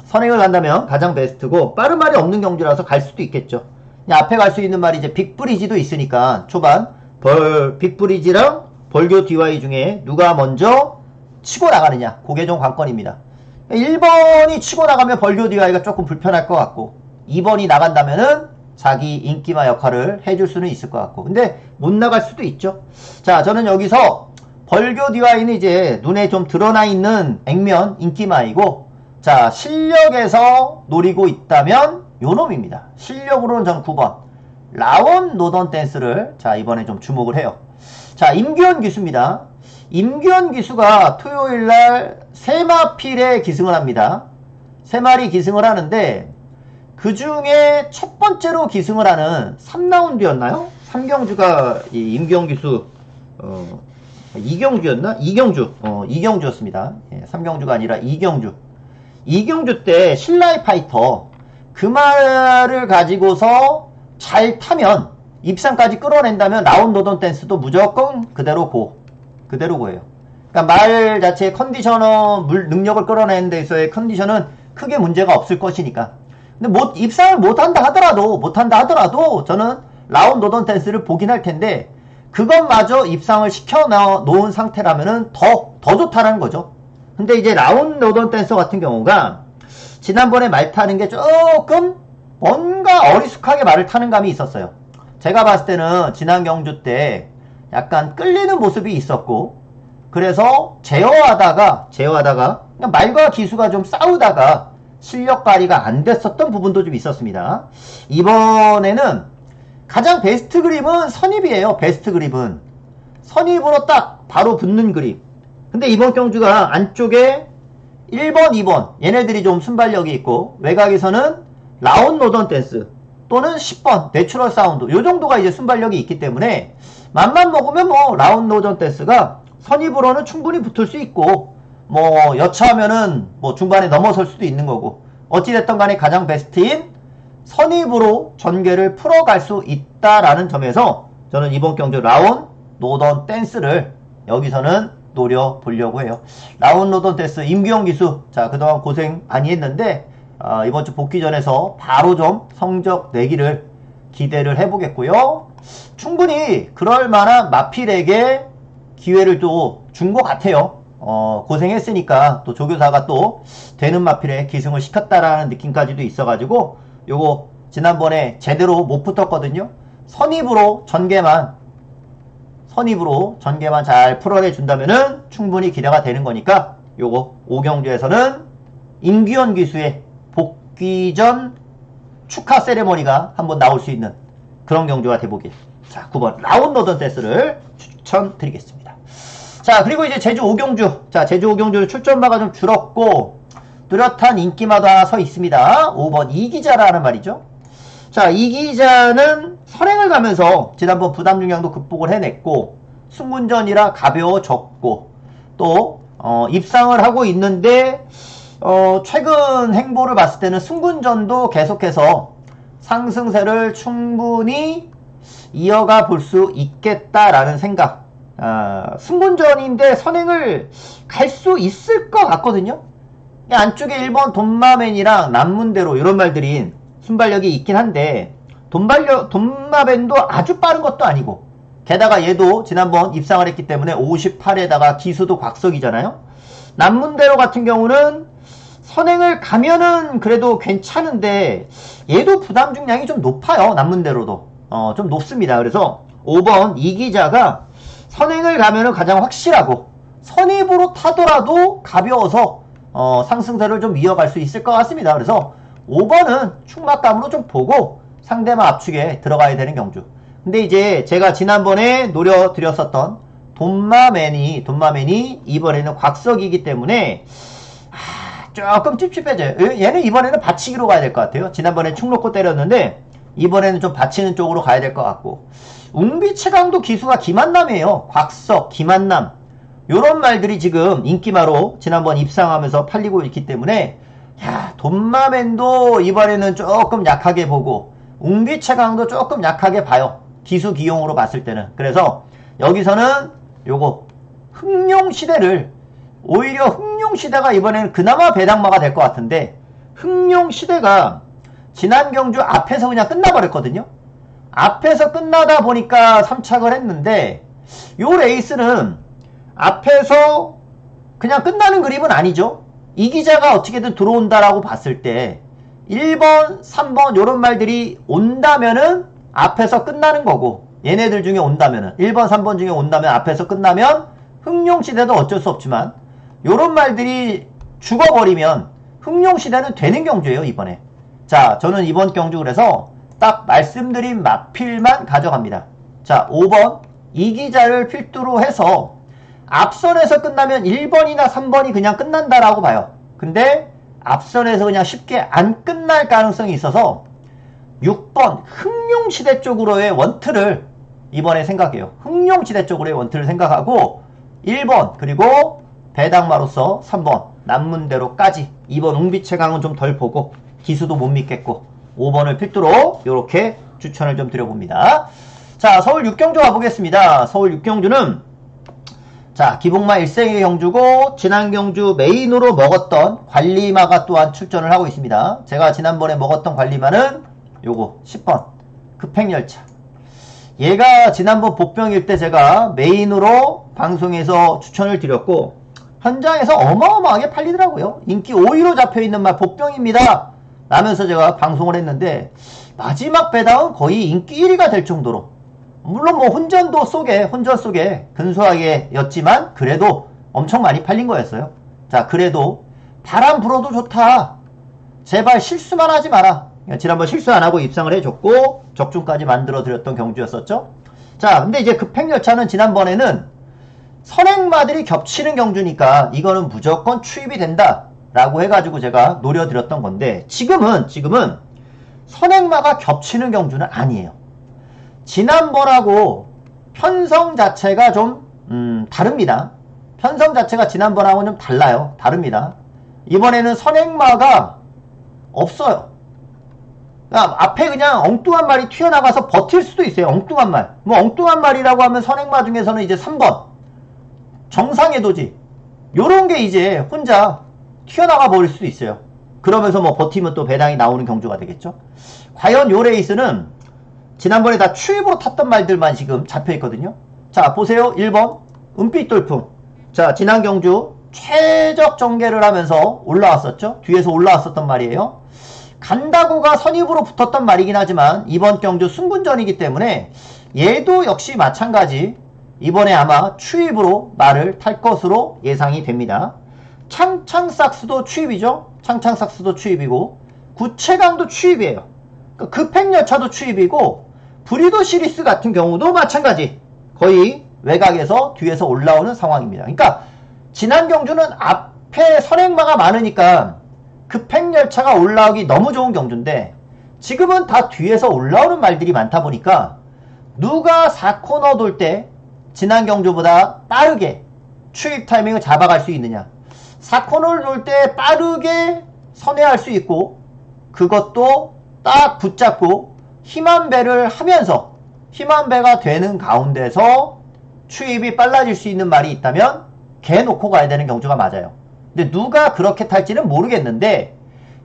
선행을 간다면 가장 베스트고, 빠른 말이 없는 경주라서 갈 수도 있겠죠. 앞에 갈 수 있는 말이 이제 빅브리지도 있으니까 초반 빅브리지랑 벌교 DY 중에 누가 먼저 치고 나가느냐, 그게 좀 관건입니다. 1번이 치고 나가면 벌교 DY가 조금 불편할 것 같고, 2번이 나간다면은 자기 인기마 역할을 해줄 수는 있을 것 같고, 근데 못 나갈 수도 있죠. 자, 저는 여기서 벌교 DY는 이제 눈에 좀 드러나 있는 액면 인기마이고, 자, 실력에서 노리고 있다면 요 놈입니다. 실력으로는 전 9번 라온 노던 댄스를 자 이번에 좀 주목을 해요. 자, 임규현 기수입니다. 임규현 기수가 토요일날 3마필에 기승을 합니다. 3마리 기승을 하는데 그 중에 첫 번째로 기승을 하는 3라운드였나요? 3경주가 이 임규현 기수 이경주였나? 이경주였습니다. 예, 3경주가 아니라 이경주 때 신라의 파이터 그 말을 가지고서 잘 타면 입상까지 끌어낸다면 라운 노던 댄스도 무조건 그대로 고예요. 그러니까 말 자체의 컨디셔너 능력을 끌어내는 데 있어의 컨디션은 크게 문제가 없을 것이니까. 근데 입상을 못한다 하더라도 저는 라운 노던 댄스를 보긴 할 텐데 그것마저 입상을 시켜 놓은 상태라면은 더 좋다라는 거죠. 근데 이제 라운 노던 댄서 같은 경우가 지난번에 말 타는 게 조금 뭔가 어리숙하게 말을 타는 감이 있었어요. 제가 봤을 때는 지난 경주 때 약간 끌리는 모습이 있었고, 그래서 제어하다가 그냥 말과 기수가 좀 싸우다가 실력 발휘가 안 됐었던 부분도 좀 있었습니다. 이번에는 가장 베스트 그립은 선입이에요. 베스트 그립은 선입으로 딱 바로 붙는 그립. 근데 이번 경주가 안쪽에 1번, 2번 얘네들이 좀 순발력이 있고, 외곽에서는 라운 노던 댄스 또는 10번 내추럴 사운드 요 정도가 이제 순발력이 있기 때문에 맘만 먹으면 뭐 라운 노던 댄스가 선입으로는 충분히 붙을 수 있고, 뭐 여차하면은 뭐 중반에 넘어설 수도 있는 거고, 어찌됐든 간에 가장 베스트인 선입으로 전개를 풀어갈 수 있다라는 점에서 저는 이번 경주 라운 노던 댄스를 여기서는 노려보려고 해요. 라운 노던 댄스 임규영 기수, 자 그동안 고생 많이 했는데 이번 주 복귀전에서 바로 좀 성적 내기를 기대를 해보겠고요. 충분히 그럴 만한 마필에게 기회를 또 준 것 같아요. 고생했으니까 또 조교사가 또 되는 마필에 기승을 시켰다라는 느낌까지도 있어가지고 요거 지난번에 제대로 못 붙었거든요. 선입으로 전개만 잘 풀어내 준다면은 충분히 기대가 되는 거니까 요거 5경주에서는 임규현 기수의 복귀전 축하 세레머니가 한번 나올 수 있는 그런 경주가 돼보길. 자, 9번 라운 노던 댄스를 추천드리겠습니다. 자, 그리고 이제 제주 5경주. 자, 제주 5경주 출전마가 좀 줄었고 뚜렷한 인기마도 하나 서 있습니다. 5번 이기자라는 말이죠. 자, 이기자는 선행을 가면서 지난번 부담 중량도 극복을 해냈고, 승문전이라 가벼워졌고, 또 입상을 하고 있는데 최근 행보를 봤을 때는 승군전도 계속해서 상승세를 충분히 이어가 볼 수 있겠다라는 생각. 승군전인데 선행을 갈 수 있을 것 같거든요. 안쪽에 1번 돈마맨이랑 남문대로 이런 말들이 순발력이 있긴 한데 돈마맨도 아주 빠른 것도 아니고, 게다가 얘도 지난번 입상을 했기 때문에 58에다가 기수도 곽석이잖아요. 남문대로 같은 경우는 선행을 가면은 그래도 괜찮은데 얘도 부담 중량이 좀 높아요. 남문대로도 좀 높습니다. 그래서 5번 이기자가 선행을 가면은 가장 확실하고, 선입으로 타더라도 가벼워서 상승세를 좀 이어갈 수 있을 것 같습니다. 그래서 5번은 충막감으로 좀 보고 상대방 압축에 들어가야 되는 경주. 근데 이제 제가 지난번에 노려드렸었던 돈마맨이 이번에는 곽석이기 때문에 조금 찝찝해져요. 얘는 이번에는 받치기로 가야 될 것 같아요. 지난번에 축 놓고 때렸는데 이번에는 좀 받치는 쪽으로 가야 될 것 같고, 웅비 최강도 기수가 김한남이에요. 곽석, 김한남 요런 말들이 지금 인기마로 지난번 입상하면서 팔리고 있기 때문에, 야, 돈마맨도 이번에는 조금 약하게 보고 웅비 최강도 조금 약하게 봐요. 기수 기용으로 봤을 때는. 그래서 여기서는 요거 흥룡시대를, 오히려 흥룡시대가 이번에는 그나마 배당마가 될 것 같은데, 흥룡시대가 지난 경주 앞에서 그냥 끝나버렸거든요. 앞에서 끝나다 보니까 3착을 했는데, 요 레이스는 앞에서 그냥 끝나는 그림은 아니죠. 이기자가 어떻게든 들어온다라고 봤을 때 1번, 3번 요런 말들이 온다면은 앞에서 끝나는 거고, 얘네들 중에 온다면은 1번, 3번 중에 온다면 앞에서 끝나면 흥룡시대도 어쩔 수 없지만 요런 말들이 죽어버리면 흥룡시대는 되는 경주예요 이번에. 자, 저는 이번 경주 그래서 딱 말씀드린 마필만 가져갑니다. 자, 5번 이기자를 필두로 해서 앞선에서 끝나면 1번이나 3번이 그냥 끝난다라고 봐요. 근데 앞선에서 그냥 쉽게 안 끝날 가능성이 있어서 6번 흥룡시대 쪽으로의 원트를 이번에 생각해요. 흥룡시대 쪽으로의 원트를 생각하고 1번 그리고 배당마로서 3번 남문대로까지 2번 웅비체강은 좀 덜 보고 기수도 못 믿겠고 5번을 필두로 이렇게 추천을 좀 드려봅니다. 자, 서울 6경주 가보겠습니다. 서울 6경주는 자, 기복마 일생의 경주고 지난 경주 메인으로 먹었던 관리마가 또한 출전을 하고 있습니다. 제가 지난번에 먹었던 관리마는 요거 10번 급행열차. 얘가 지난번 복병일 때 제가 메인으로 방송에서 추천을 드렸고 현장에서 어마어마하게 팔리더라고요. 인기 5위로 잡혀있는 말 복병입니다 라면서 제가 방송을 했는데 마지막 배당은 거의 인기 1위가 될 정도로, 물론 뭐 혼전 속에 근소하게 였지만 그래도 엄청 많이 팔린 거였어요. 자, 그래도 바람 불어도 좋다, 제발 실수만 하지 마라. 지난번 실수 안 하고 입상을 해줬고 적중까지 만들어 드렸던 경주였었죠. 자, 근데 이제 급행열차는 지난번에는 선행마들이 겹치는 경주니까 이거는 무조건 추입이 된다 라고 해가지고 제가 노려드렸던 건데 지금은 선행마가 겹치는 경주는 아니에요. 지난번하고 편성 자체가 좀 다릅니다. 편성 자체가 지난번하고는 좀 달라요. 다릅니다. 이번에는 선행마가 없어요. 그러니까 앞에 그냥 엉뚱한 말이 튀어나가서 버틸 수도 있어요. 엉뚱한 말. 뭐 엉뚱한 말이라고 하면 선행마 중에서는 이제 3번 정상의 도지 요런 게 이제 혼자 튀어나가 버릴 수도 있어요. 그러면서 뭐 버티면 또 배당이 나오는 경주가 되겠죠. 과연 요 레이스는 지난번에 다 추입으로 탔던 말들만 지금 잡혀있거든요. 자, 보세요. 1번 은빛 돌풍. 자, 지난 경주 최적 전개를 하면서 올라왔었죠. 뒤에서 올라왔었던 말이에요. 간다고가 선입으로 붙었던 말이긴 하지만 이번 경주 승분전이기 때문에 얘도 역시 마찬가지 이번에 아마 추입으로 말을 탈 것으로 예상이 됩니다. 창창삭스도 추입이죠. 창창삭스도 추입이고 구체강도 추입이에요. 급행열차도 추입이고 브리도 시리스 같은 경우도 마찬가지 거의 외곽에서 뒤에서 올라오는 상황입니다. 그러니까 지난 경주는 앞에 선행마가 많으니까 급행열차가 올라오기 너무 좋은 경주인데 지금은 다 뒤에서 올라오는 말들이 많다 보니까 누가 4코너 돌 때 지난 경주보다 빠르게 추입 타이밍을 잡아갈 수 있느냐, 4코너를 돌 때 빠르게 선회할 수 있고 그것도 딱 붙잡고 힘한 배를 하면서 힘한 배가 되는 가운데서 추입이 빨라질 수 있는 말이 있다면 걔 놓고 가야 되는 경주가 맞아요. 근데 누가 그렇게 탈지는 모르겠는데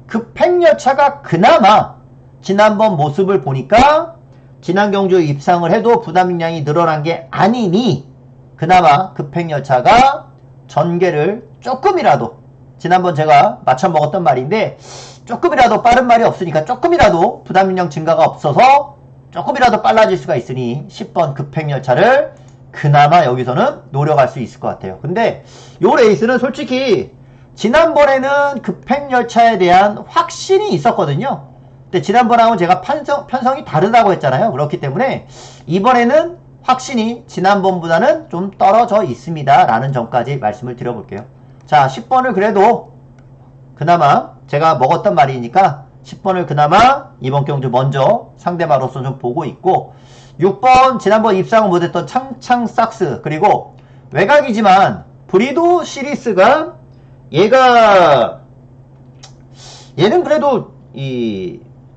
급행열차가 그나마 지난번 모습을 보니까 지난 경주 입상을 해도 부담량이 늘어난 게 아니니 그나마 급행열차가 전개를 조금이라도, 지난번 제가 맞춰 먹었던 말인데 조금이라도 빠른 말이 없으니까 조금이라도 부담량 증가가 없어서 조금이라도 빨라질 수가 있으니 10번 급행열차를 그나마 여기서는 노려갈 수 있을 것 같아요. 근데 요 레이스는 솔직히 지난번에는 급행열차에 대한 확신이 있었거든요. 근데 지난번하고는 제가 편성이 다르다고 했잖아요. 그렇기 때문에 이번에는 확신이 지난번보다는 좀 떨어져 있습니다 라는 점까지 말씀을 드려볼게요. 자, 10번을 그래도 그나마 제가 먹었던 말이니까 10번을 그나마 이번 경주 먼저 상대마로서 좀 보고 있고 6번 지난번 입상을 못했던 창창삭스, 그리고 외곽이지만 브리도 시리스가 얘는 그래도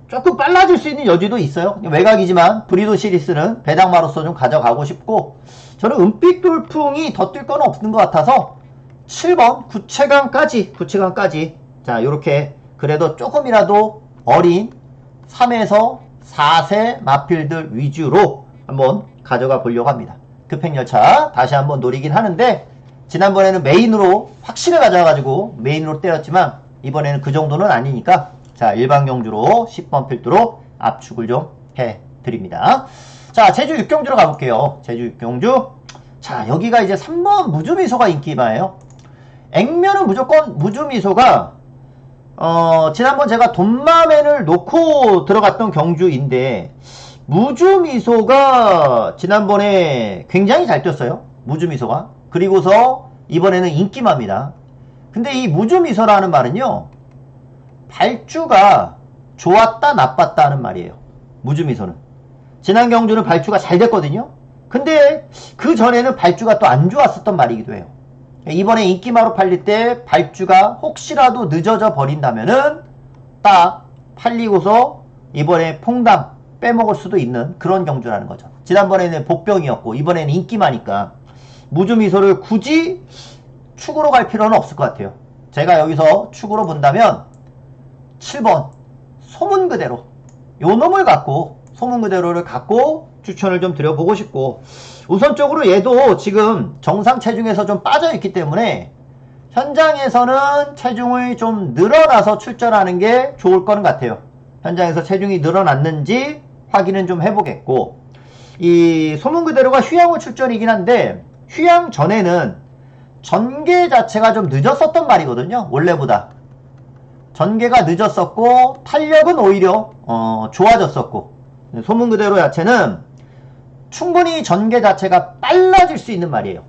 조금 빨라질 수 있는 여지도 있어요. 외곽이지만 브리도 시리스는 배당마로서 좀 가져가고 싶고 저는 은빛 돌풍이 더 뛸 건 없는 것 같아서 7번 구체강까지 자, 요렇게 그래도 조금이라도 어린 3에서 4세 마필들 위주로 한번 가져가 보려고 합니다. 급행열차 다시 한번 노리긴 하는데 지난번에는 메인으로 확신을 가져가지고 메인으로 때렸지만 이번에는 그 정도는 아니니까 자, 일반 경주로 10번 필두로 압축을 좀 해드립니다. 자, 제주 6경주로 가볼게요. 제주 6경주. 자, 여기가 이제 3번 무주미소가 인기마예요. 액면은 무조건 무주미소가 지난번 제가 돈마맨을 놓고 들어갔던 경주인데 무주미소가 지난번에 굉장히 잘 뛰었어요. 무주미소가. 그리고서 이번에는 인기마입니다. 근데 이 무주미소라는 말은요, 발주가 좋았다 나빴다 하는 말이에요. 무주미소는. 지난 경주는 발주가 잘 됐거든요. 근데 그 전에는 발주가 또 안 좋았었던 말이기도 해요. 이번에 인기마로 팔릴 때 발주가 혹시라도 늦어져 버린다면은 딱 팔리고서 이번에 퐁당 빼먹을 수도 있는 그런 경주라는 거죠. 지난번에는 복병이었고 이번에는 인기마니까 무주미소를 굳이 축으로 갈 필요는 없을 것 같아요. 제가 여기서 축으로 본다면 7번 소문 그대로 요 놈을 갖고 소문 그대로를 갖고 추천을 좀 드려보고 싶고, 우선적으로 얘도 지금 정상 체중에서 좀 빠져있기 때문에 현장에서는 체중이 좀 늘어나서 출전하는 게 좋을 거는 같아요. 현장에서 체중이 늘어났는지 확인은 좀 해보겠고, 이 소문 그대로가 휴양후 출전이긴 한데 휴양 전에는 전개 자체가 좀 늦었었던 말이거든요. 원래보다 전개가 늦었었고 탄력은 오히려 좋아졌었고, 소문 그대로 자체는 충분히 전개 자체가 빨라질 수 있는 말이에요.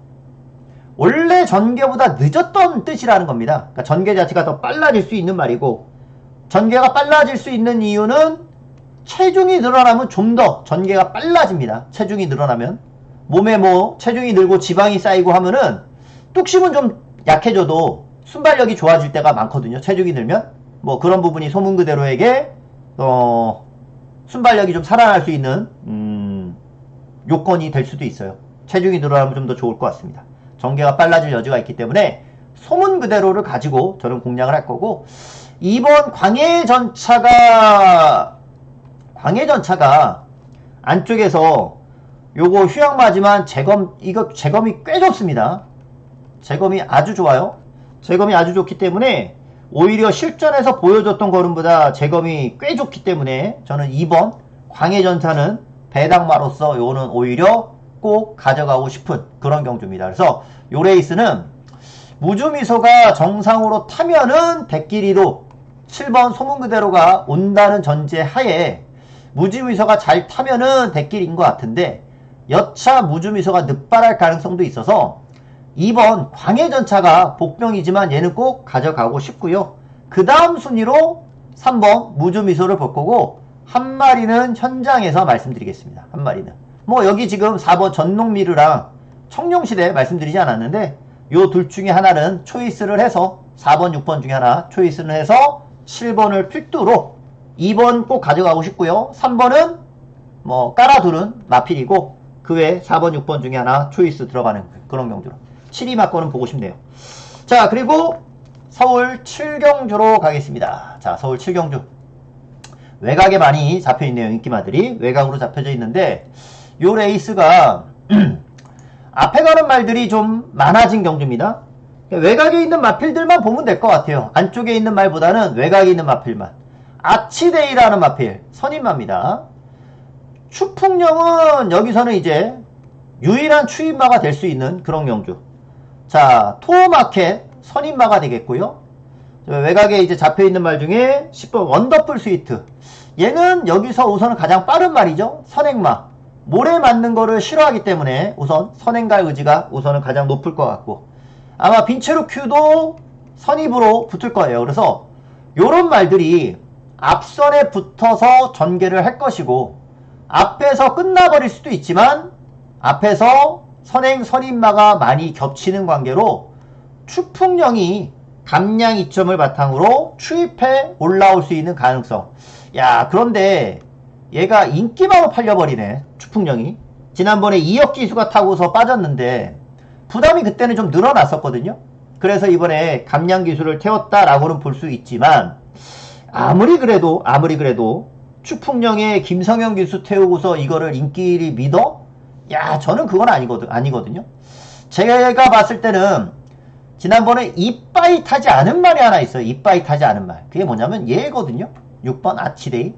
원래 전개보다 늦었던 뜻이라는 겁니다. 그러니까 전개 자체가 더 빨라질 수 있는 말이고, 전개가 빨라질 수 있는 이유는 체중이 늘어나면 좀 더 전개가 빨라집니다. 체중이 늘어나면 몸에 뭐 체중이 늘고 지방이 쌓이고 하면은 뚝심은 좀 약해져도 순발력이 좋아질 때가 많거든요. 체중이 늘면 뭐 그런 부분이 소문 그대로에게 순발력이 좀 살아날 수 있는 요건이 될 수도 있어요. 체중이 늘어나면 좀 더 좋을 것 같습니다. 전개가 빨라질 여지가 있기 때문에 소문 그대로를 가지고 저는 공략을 할 거고, 이번 광해전차가 안쪽에서 요거 휴양마지만 재검이 꽤 좋습니다. 재검이 아주 좋아요. 재검이 아주 좋기 때문에 오히려 실전에서 보여줬던 걸음보다 재검이 꽤 좋기 때문에 저는 2번 광해전차는 배당마로서 요거는 오히려 꼭 가져가고 싶은 그런 경주입니다. 그래서 요 레이스는 무주미소가 정상으로 타면은 대끼리도 7번 소문 그대로가 온다는 전제 하에 무주미소가 잘 타면은 대끼리인 것 같은데, 여차 무주미소가 늑발할 가능성도 있어서 2번 광해전차가 복병이지만 얘는 꼭 가져가고 싶고요. 그 다음 순위로 3번 무주미소를 볼 거고, 한 마리는 현장에서 말씀드리겠습니다. 한 마리는 뭐 여기 지금 4번 전농미르랑 청룡시대 말씀드리지 않았는데 요 둘 중에 하나는 초이스를 해서 4번 6번 중에 하나 초이스를 해서 7번을 필두로 2번 꼭 가져가고 싶고요. 3번은 뭐 깔아두는 마필이고 그 외에 4번 6번 중에 하나 초이스 들어가는 그런 경주로 7위 맞고는 보고 싶네요. 자, 그리고 서울 7경주로 가겠습니다. 자, 서울 7경주 외곽에 많이 잡혀있네요. 인기마들이 외곽으로 잡혀져 있는데 요 레이스가 앞에 가는 말들이 좀 많아진 경주입니다. 외곽에 있는 마필들만 보면 될 것 같아요. 안쪽에 있는 말보다는 외곽에 있는 마필만. 아치데이라는 마필 선임마입니다. 추풍령은 여기서는 이제 유일한 추임마가 될 수 있는 그런 경주. 자, 토어마켓 선임마가 되겠고요. 외곽에 이제 잡혀있는 말 중에 10번 원더풀 스위트. 얘는 여기서 우선은 가장 빠른 말이죠. 선행마. 모래 맞는 거를 싫어하기 때문에 우선 선행갈 의지가 우선은 가장 높을 것 같고, 아마 빈체로 큐도 선입으로 붙을 거예요. 그래서 요런 말들이 앞선에 붙어서 전개를 할 것이고, 앞에서 끝나버릴 수도 있지만 앞에서 선행 선임마가 많이 겹치는 관계로 추풍령이 감량 이점을 바탕으로 추입해 올라올 수 있는 가능성. 야, 그런데 얘가 인기마로 팔려버리네. 추풍령이 지난번에 2억 기수가 타고서 빠졌는데 부담이 그때는 좀 늘어났었거든요. 그래서 이번에 감량 기수를 태웠다라고는 볼 수 있지만, 아무리 그래도 추풍령의 김성현 기수 태우고서 이거를 인기를 믿어? 야, 저는 그건 아니거든요. 제가 봤을 때는 지난번에 이빠이타지 않은 말이 하나 있어요. 이빠이타지 않은 말. 그게 뭐냐면 얘거든요. 6번 아치데이.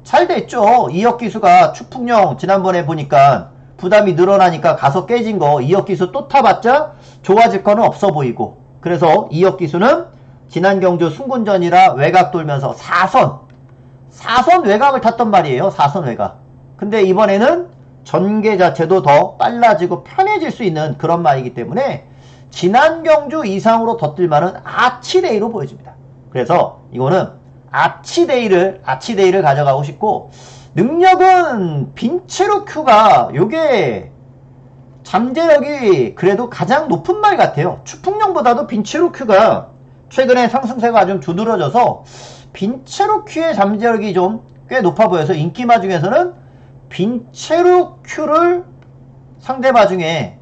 잘 됐죠. 이역기수가 추풍령 지난번에 보니까 부담이 늘어나니까 가서 깨진 거 이역기수 또 타봤자 좋아질 거는 없어 보이고, 그래서 이역기수는 지난 경주 순군전이라 외곽 돌면서 4선 외곽을 탔단 말이에요. 4선 외곽. 근데 이번에는 전개 자체도 더 빨라지고 편해질 수 있는 그런 말이기 때문에 지난 경주 이상으로 더 뜰만은 아치데이로 보여집니다. 그래서 이거는 아치데이를 가져가고 싶고, 능력은 빈체로 큐가 요게 잠재력이 그래도 가장 높은 말 같아요. 추풍령보다도 빈체로 큐가 최근에 상승세가 좀 두드러져서 빈체로 큐의 잠재력이 좀 꽤 높아 보여서 인기마 중에서는 빈체로 큐를 상대마 중에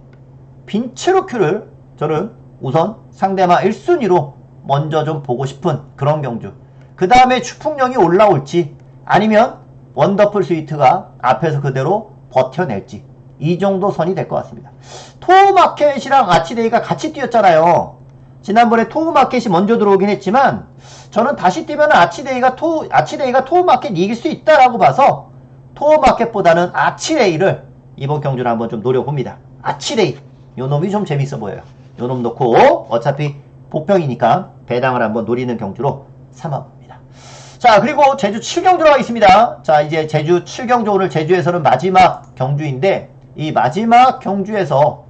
빈체로 큐를 저는 우선 상대마 1순위로 먼저 좀 보고 싶은 그런 경주. 그 다음에 추풍령이 올라올지 아니면 원더풀 스위트가 앞에서 그대로 버텨낼지, 이 정도 선이 될 것 같습니다. 토우마켓이랑 아치데이가 같이 뛰었잖아요. 지난번에 토우마켓이 먼저 들어오긴 했지만 저는 다시 뛰면 아치데이가 토우마켓 이길 수 있다라고 봐서 토우마켓보다는 아치데이를 이번 경주를 한번 좀 노려봅니다. 아치데이, 요 놈이 좀 재밌어 보여요. 요 놈 놓고 어차피 복병이니까 배당을 한번 노리는 경주로 삼아봅니다. 자, 그리고 제주 7경주 들어가 있습니다. 자, 이제 제주 7경주, 오늘 제주에서는 마지막 경주인데 이 마지막 경주에서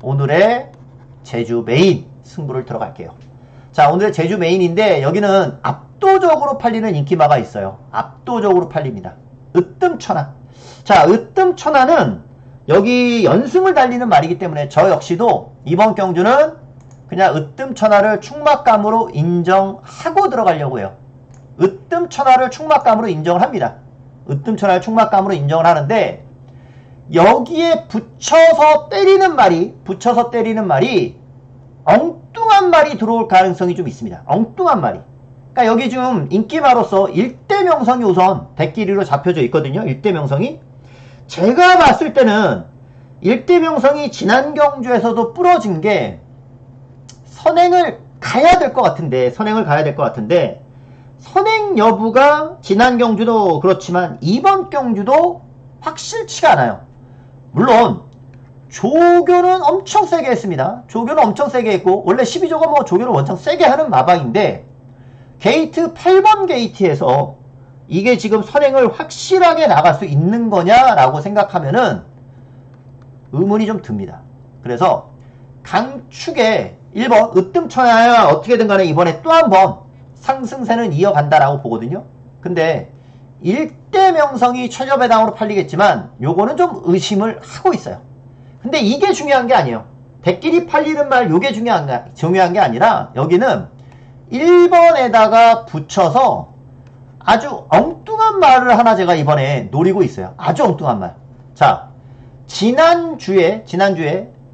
오늘의 제주 메인 승부를 들어갈게요. 자, 오늘의 제주 메인인데 여기는 압도적으로 팔리는 인기마가 있어요. 압도적으로 팔립니다. 으뜸천하. 자, 으뜸천하는 여기 연승을 달리는 말이기 때문에 저 역시도 이번 경주는 그냥 으뜸천하를 충막감으로 인정하고 들어가려고 해요. 으뜸천하를 충막감으로 인정을 합니다. 으뜸천하를 충막감으로 인정을 하는데 여기에 붙여서 때리는 말이 엉뚱한 말이 들어올 가능성이 좀 있습니다. 엉뚱한 말이. 그러니까 여기 지금 인기마로서 일대명성이 우선 대끼리로 잡혀져 있거든요. 일대명성이. 제가 봤을 때는 일대명성이 지난 경주에서도 부러진 게 선행을 가야 될 것 같은데, 선행 여부가 지난 경주도 그렇지만 이번 경주도 확실치가 않아요. 물론 조교는 엄청 세게 했습니다. 조교는 엄청 세게 했고, 원래 12조가 뭐 조교를 원창 세게 하는 마방인데 게이트 8번 게이트에서 이게 지금 선행을 확실하게 나갈 수 있는 거냐라고 생각하면은 의문이 좀 듭니다. 그래서 강축에 1번 으뜸천하야 어떻게든 간에 이번에 또 한 번 상승세는 이어간다라고 보거든요. 근데 일대명성이 최저배당으로 팔리겠지만 요거는 좀 의심을 하고 있어요. 근데 이게 중요한 게 아니에요. 대끼리 팔리는 말 요게 중요한 게 아니라 여기는 1번에다가 붙여서 아주 엉뚱한 말을 하나 제가 이번에 노리고 있어요. 아주 엉뚱한 말. 자, 지난주에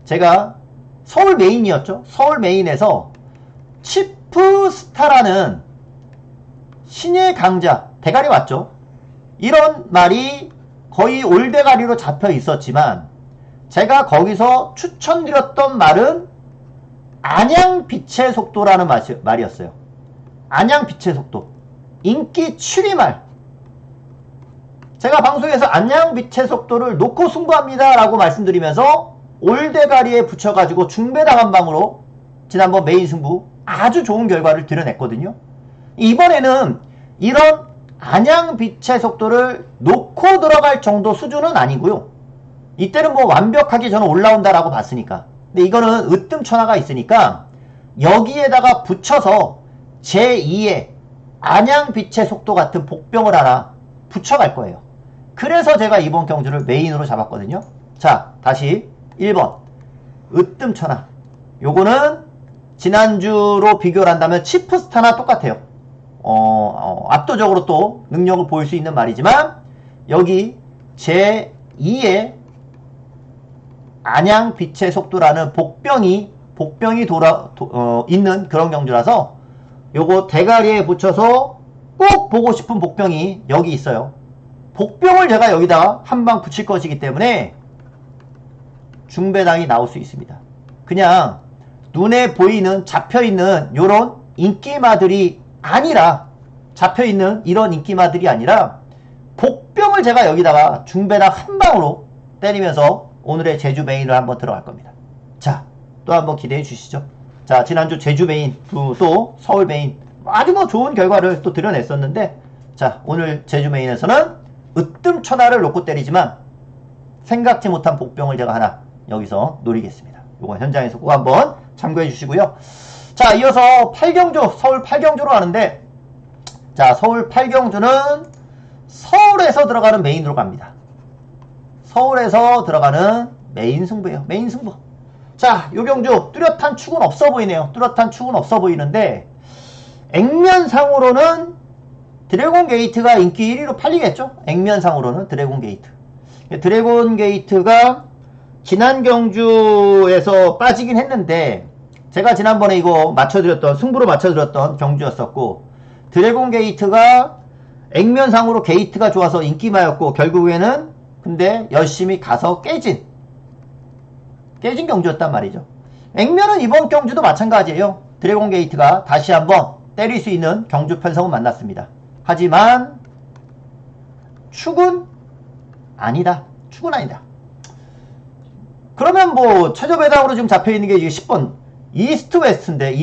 제가 서울 메인이었죠. 서울 메인에서 치프스타라는 신의 강자 대가리 왔죠. 이런 말이 거의 올대가리로 잡혀 있었지만 제가 거기서 추천드렸던 말은 안양빛의 속도라는 말이었어요. 안양빛의 속도. 인기 7위 말. 제가 방송에서 안양빛의 속도를 놓고 승부합니다 라고 말씀드리면서 올대가리에 붙여가지고 중배당 한방으로 지난번 메인 승부 아주 좋은 결과를 드러냈거든요. 이번에는 이런 안양빛의 속도를 놓고 들어갈 정도 수준은 아니고요. 이때는 뭐 완벽하게 저는 올라온다라고 봤으니까. 근데 이거는 으뜸천하가 있으니까 여기에다가 붙여서 제2의 안양빛의 속도 같은 복병을 하나 붙여갈 거예요. 그래서 제가 이번 경주를 메인으로 잡았거든요. 자, 다시 1번 으뜸천하. 요거는 지난주로 비교를 한다면 치프스타나 똑같아요. 압도적으로 또 능력을 보일 수 있는 말이지만 여기 제2의 안양빛의 속도라는 복병이 있는 그런 경주라서 요거 대가리에 붙여서 꼭 보고 싶은 복병이 여기 있어요. 복병을 제가 여기다가 한방 붙일 것이기 때문에 중배당이 나올 수 있습니다. 그냥 눈에 보이는 잡혀있는 요런 인기마들이 아니라 잡혀있는 이런 인기마들이 아니라 복병을 제가 여기다가 중배당 한 방으로 때리면서 오늘의 제주 메인을 한번 들어갈 겁니다. 자, 또 한번 기대해 주시죠. 자, 지난주 제주 메인 또 서울 메인 아주 뭐 좋은 결과를 또 드러냈었는데, 자, 오늘 제주 메인에서는 으뜸천하를 놓고 때리지만 생각지 못한 복병을 제가 하나 여기서 노리겠습니다. 요거 현장에서 꼭 한번 참고해 주시고요. 자, 이어서 8경주, 서울 8경주로 가는데, 자, 서울 8경주는 서울에서 들어가는 메인으로 갑니다. 서울에서 들어가는 메인 승부예요. 메인 승부. 자, 요 경주 뚜렷한 축은 없어 보이네요. 뚜렷한 축은 없어 보이는데, 액면상으로는 드래곤 게이트가 인기 1위로 팔리겠죠? 액면상으로는 드래곤 게이트. 드래곤 게이트가 지난 경주에서 빠지긴 했는데, 제가 지난번에 이거 맞춰드렸던, 승부로 맞춰드렸던 경주였었고, 드래곤 게이트가 액면상으로 게이트가 좋아서 인기마였고, 결국에는 근데 열심히 가서 깨진 경주였단 말이죠. 액면은 이번 경주도 마찬가지예요. 드래곤 게이트가 다시 한번 때릴 수 있는 경주 편성은 만났습니다. 하지만 축은 아니다. 축은 아니다. 그러면 뭐 최저배당으로 지금 잡혀있는 게 이게 10번 이스트 웨스트인데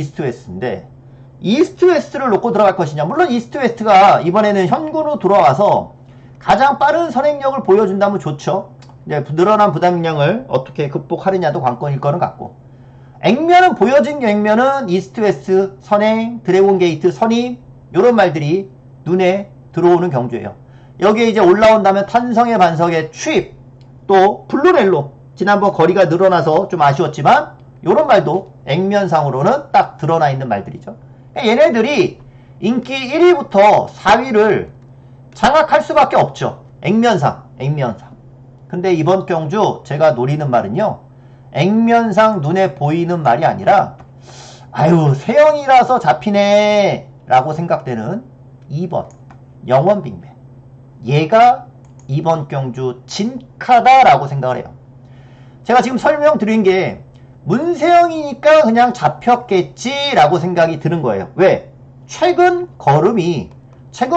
이스트 웨스트를 놓고 들어갈 것이냐. 물론 이스트 웨스트가 이번에는 현군으로 들어와서 가장 빠른 선행력을 보여준다면 좋죠. 이제 늘어난 부담량을 어떻게 극복하느냐도 관건일 거는 같고, 액면은 보여진 액면은 이스트 웨스트 선행, 드래곤 게이트 선임, 요런 말들이 눈에 들어오는 경주예요. 여기에 이제 올라온다면 탄성의 반석의 취입, 또 블루넬로 지난번 거리가 늘어나서 좀 아쉬웠지만 요런 말도 액면상으로는 딱 드러나 있는 말들이죠. 얘네들이 인기 1위부터 4위를 장악할 수밖에 없죠. 액면상. 근데 이번 경주 제가 노리는 말은요, 액면상 눈에 보이는 말이 아니라, 아유 세영이라서 잡히네 라고 생각되는 2번 영원 빅맨. 얘가 이번 경주 진카다 라고 생각을 해요. 제가 지금 설명드린 게 문세영이니까 그냥 잡혔겠지 라고 생각이 드는 거예요. 왜? 최근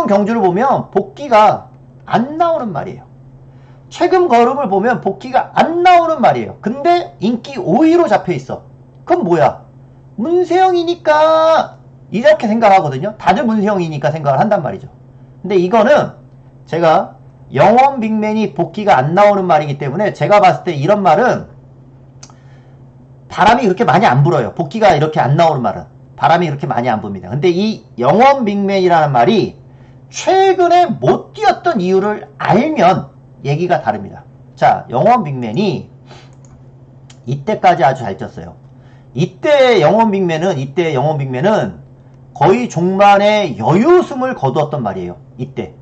경주를 보면 복귀가 안 나오는 말이에요. 최근 걸음을 보면 복귀가 안 나오는 말이에요. 근데 인기 5위로 잡혀있어. 그럼 뭐야? 문세영이니까 이렇게 생각하거든요. 다들 문세영이니까 생각을 한단 말이죠. 근데 이거는 제가 영원 빅맨이 복귀가 안 나오는 말이기 때문에 제가 봤을 때 이런 말은 바람이 그렇게 많이 안 불어요. 복귀가 이렇게 안 나오는 말은 바람이 그렇게 많이 안 붑니다. 근데 이 영원 빅맨이라는 말이 최근에 못 뛰었던 이유를 알면 얘기가 다릅니다. 자, 영원 빅맨이 이때까지 아주 잘 뛰었어요. 이때 영원 빅맨은 거의 종반에 여유숨을 거두었단 말이에요. 이때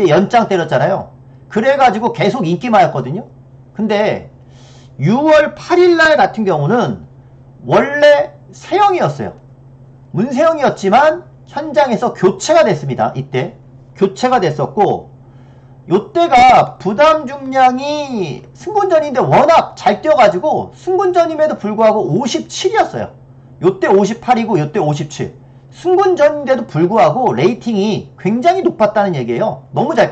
연장 때렸잖아요. 그래가지고 계속 인기마였거든요. 근데 6월 8일날 같은 경우는 원래 세영이었어요. 문세영이었지만 현장에서 교체가 됐습니다. 이때 교체가 됐었고, 요때가 부담 중량이 승군전인데 워낙 잘 뛰어가지고 승군전임에도 불구하고 57이었어요. 요때 58이고 요때 57. 승군전인데도 불구하고 레이팅이 굉장히 높았다는 얘기예요. 너무 잘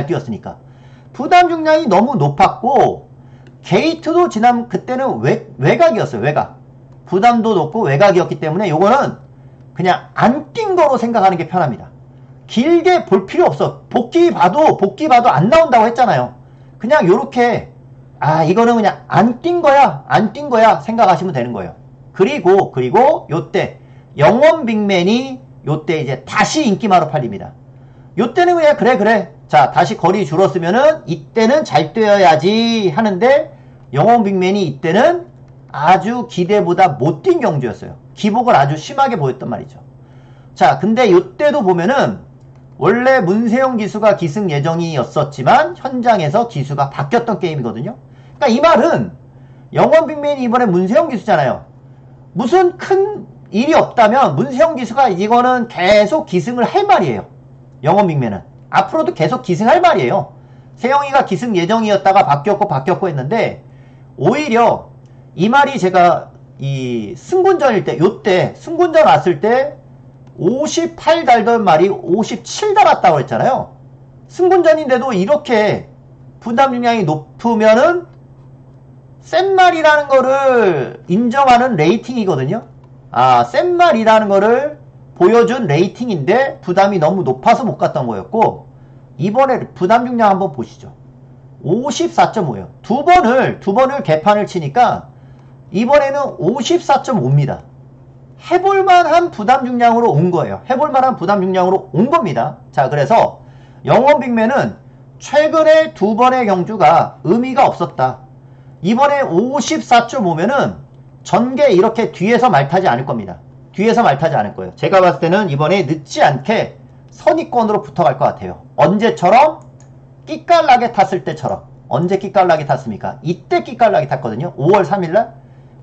뛰었으니까. 부담 중량이 너무 높았고, 게이트도 그때는 외곽이었어요. 외곽. 부담도 높고 외곽이었기 때문에 요거는 그냥 안 뛴 거로 생각하는 게 편합니다. 길게 볼 필요 없어. 복귀 봐도 안 나온다고 했잖아요. 그냥 요렇게, 이거는 그냥 안 뛴 거야 생각하시면 되는 거예요. 그리고 요때 영원 빅맨이 요때 이제 다시 인기마로 팔립니다. 요때는 그냥 그래 자, 다시 거리 줄었으면은 이때는 잘 뛰어야지 하는데, 영원 빅맨이 이때는 아주 기대보다 못 뛴 경주였어요. 기복을 아주 심하게 보였단 말이죠. 자, 근데 요때도 보면은 원래 문세영 기수가 기승 예정이었었지만 현장에서 기수가 바뀌었던 게임이거든요. 그러니까 이 말은 영원 빅맨이 이번에 문세영 기수잖아요. 무슨 큰 일이 없다면 문세영 기수가 이거는 계속 기승을 할 말이에요. 영원 빅맨은 앞으로도 계속 기승할 말이에요. 세영이가 기승 예정이었다가 바뀌었고 했는데, 오히려 이 말이 제가 이 승군전일 때, 요때 승군전 왔을 때 58 달던 말이 57 달았다고 했잖아요. 승군전인데도 이렇게 분담 중량이 높으면은 센 말이라는 거를 인정하는 레이팅이거든요. 센 말이라는 거를 보여준 레이팅인데 부담이 너무 높아서 못 갔던 거였고, 이번에 부담 중량 한번 보시죠. 54.5예요. 두 번을 개판을 치니까 이번에는 54.5입니다. 해볼만한 부담 중량으로 온 거예요. 해볼만한 부담 중량으로 온 겁니다. 자, 그래서 영원 빅맨은 최근에 두 번의 경주가 의미가 없었다. 이번에 54.5면은 전개 이렇게 뒤에서 말 타지 않을 겁니다. 뒤에서 말 타지 않을 거예요. 제가 봤을 때는 이번에 늦지 않게 선위권으로 붙어갈 것 같아요. 언제처럼? 끼깔나게 탔을 때처럼. 언제 끼깔나게 탔습니까? 이때 끼깔나게 탔거든요. 5월 3일날.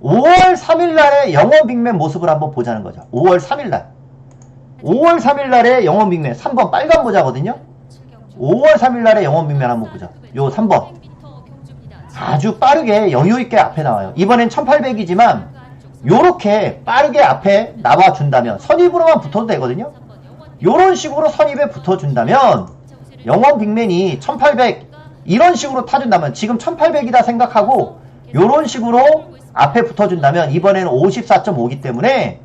5월 3일날의 영원 빅맨 모습을 한번 보자는 거죠. 5월 3일날. 5월 3일날의 영원 빅맨 3번 빨간 모자거든요. 5월 3일날의 영원 빅맨 한번 보자. 요 3번. 아주 빠르게 여유있게 앞에 나와요. 이번엔 1800이지만 요렇게 빠르게 앞에 나와준다면 선입으로만 붙어도 되거든요. 요런 식으로 선입에 붙어준다면 영원 빅맨이 1800 이런 식으로 타준다면, 지금 1800이다 생각하고 요런 식으로 앞에 붙어준다면 이번에는 54.5기 때문에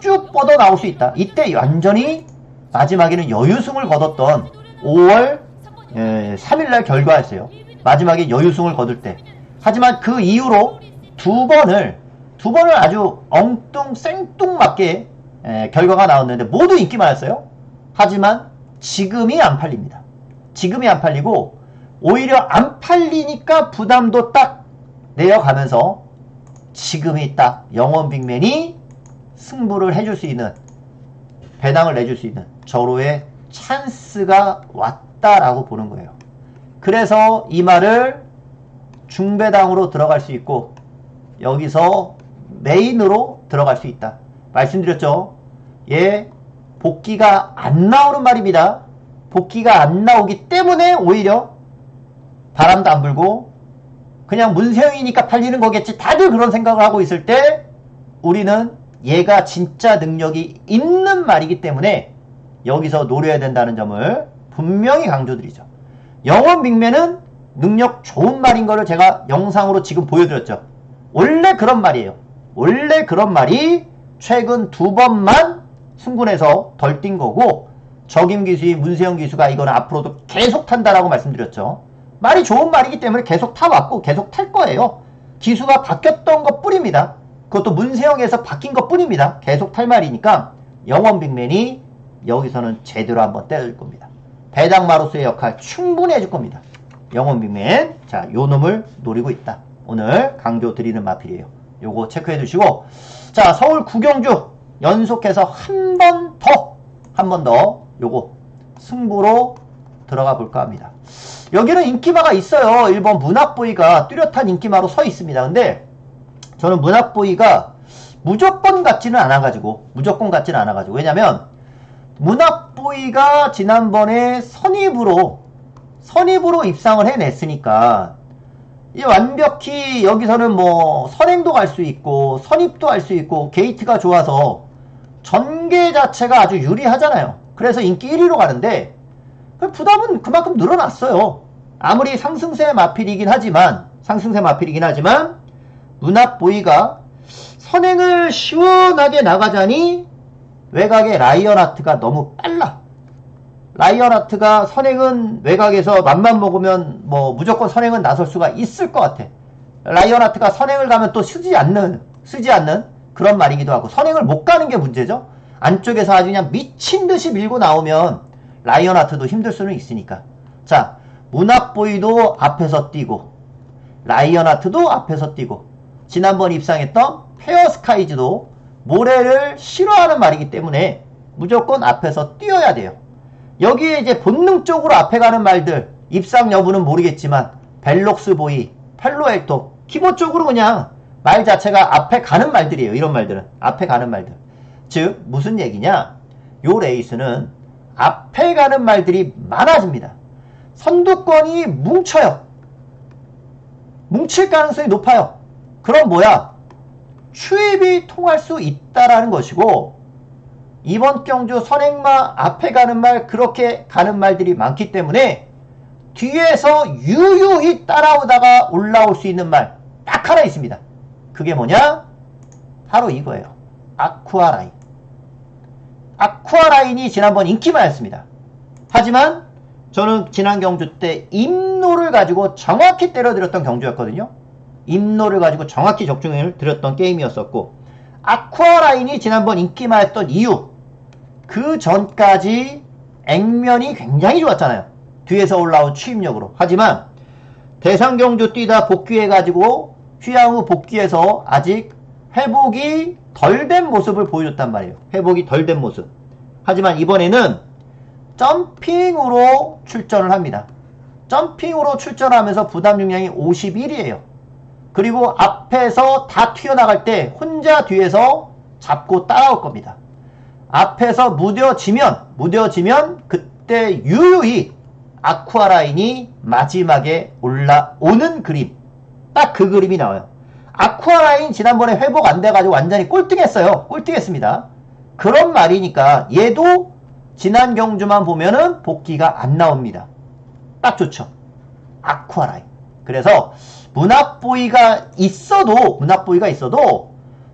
쭉 뻗어 나올 수 있다. 이때 완전히 마지막에는 여유승을 거뒀던 5월 3일날 결과였어요. 마지막에 여유승을 거둘 때. 하지만 그 이후로 두 번을 아주 엉뚱 생뚱맞게 결과가 나왔는데 모두 인기 많았어요. 하지만 지금이 안 팔립니다. 지금이 안 팔리고 오히려 안 팔리니까 부담도 딱 내려가면서 지금이 딱 영원 빅맨이 승부를 해줄 수 있는, 배당을 내줄 수 있는 저로의 찬스가 왔다라고 보는 거예요. 그래서 이 말을 중배당으로 들어갈 수 있고 여기서 메인으로 들어갈 수 있다 말씀드렸죠. 예, 복귀가 안 나오는 말입니다. 복귀가 안 나오기 때문에 오히려 바람도 안 불고 그냥 문세영이니까 팔리는 거겠지, 다들 그런 생각을 하고 있을 때 우리는 얘가 진짜 능력이 있는 말이기 때문에 여기서 노려야 된다는 점을 분명히 강조드리죠. 영원 빅맨은 능력 좋은 말인 거를 제가 영상으로 지금 보여드렸죠. 원래 그런 말이에요. 원래 그런 말이 최근 두 번만 승군에서 덜 뛴 거고, 적임 기수인 문세영 기수가 이거는 앞으로도 계속 탄다라고 말씀드렸죠. 말이 좋은 말이기 때문에 계속 타왔고 계속 탈 거예요. 기수가 바뀌었던 것 뿐입니다. 그것도 문세영에서 바뀐 것 뿐입니다. 계속 탈 말이니까 영원 빅맨이 여기서는 제대로 한번 때려줄 겁니다. 배당마로스의 역할 충분히 해줄 겁니다. 영원 빅맨. 자, 요 놈을 노리고 있다. 오늘 강조 드리는 마필이에요. 요거 체크해 두시고, 자, 서울 구경주 연속해서 한 번 더 요거 승부로 들어가 볼까 합니다. 여기는 인기마가 있어요. 1번 문학보이가 뚜렷한 인기마로 서 있습니다. 근데 저는 문학보이가 무조건 같지는 않아가지고 왜냐면 문학보이가 지난번에 선입으로 입상을 해냈으니까 이 완벽히 여기서는 뭐 선행도 갈 수 있고 선입도 할 수 있고 게이트가 좋아서 전개 자체가 아주 유리하잖아요. 그래서 인기 1위로 가는데 부담은 그만큼 늘어났어요. 아무리 상승세 마필이긴 하지만 문학보이가 선행을 시원하게 나가자니 외곽의 라이언하트가 너무 빨라. 라이언하트가 선행은 외곽에서 맘만 먹으면 뭐 무조건 선행은 나설 수가 있을 것 같아. 라이언하트가 선행을 가면 또 쓰지 않는 그런 말이기도 하고, 선행을 못 가는 게 문제죠. 안쪽에서 아주 그냥 미친듯이 밀고 나오면 라이언하트도 힘들 수는 있으니까. 자, 문학보이도 앞에서 뛰고 라이언하트도 앞에서 뛰고, 지난번 입상했던 페어스카이즈도 모래를 싫어하는 말이기 때문에 무조건 앞에서 뛰어야 돼요. 여기에 이제 본능적으로 앞에 가는 말들, 입상 여부는 모르겠지만 벨록스보이, 펠로엘토, 기본적으로 그냥 말 자체가 앞에 가는 말들이에요. 이런 말들은 앞에 가는 말들. 즉 무슨 얘기냐, 요 레이스는 앞에 가는 말들이 많아집니다. 선두권이 뭉쳐요. 뭉칠 가능성이 높아요. 그럼 뭐야, 추입이 통할 수 있다라는 것이고, 이번 경주 선행마 앞에 가는 말, 그렇게 가는 말들이 많기 때문에 뒤에서 유유히 따라오다가 올라올 수 있는 말 딱 하나 있습니다. 그게 뭐냐? 바로 이거예요. 아쿠아라인. 아쿠아라인이 지난번 인기만이었습니다. 하지만 저는 지난 경주 때 임노를 가지고 정확히 때려드렸던 경주였거든요. 임노를 가지고 정확히 적중을 드렸던 게임이었었고, 아쿠아라인이 지난번 인기만했던 이유, 그 전까지 액면이 굉장히 좋았잖아요. 뒤에서 올라온 추입력으로. 하지만 대상 경주 뛰다 복귀해가지고 휴양 후 복귀해서 아직 회복이 덜 된 모습을 보여줬단 말이에요. 회복이 덜 된 모습. 하지만 이번에는 점핑으로 출전을 합니다. 점핑으로 출전하면서 부담 중량이 51이에요. 그리고 앞에서 다 튀어나갈 때 혼자 뒤에서 잡고 따라올 겁니다. 앞에서 무뎌지면 그때 유유히 아쿠아라인이 마지막에 올라오는 그림. 딱 그 그림이 나와요. 아쿠아라인 지난번에 회복 안 돼가지고 완전히 꼴등했어요. 꼴등했습니다. 그런 말이니까 얘도 지난 경주만 보면은 복귀가 안 나옵니다. 딱 좋죠. 아쿠아라인. 그래서 문학보이가 있어도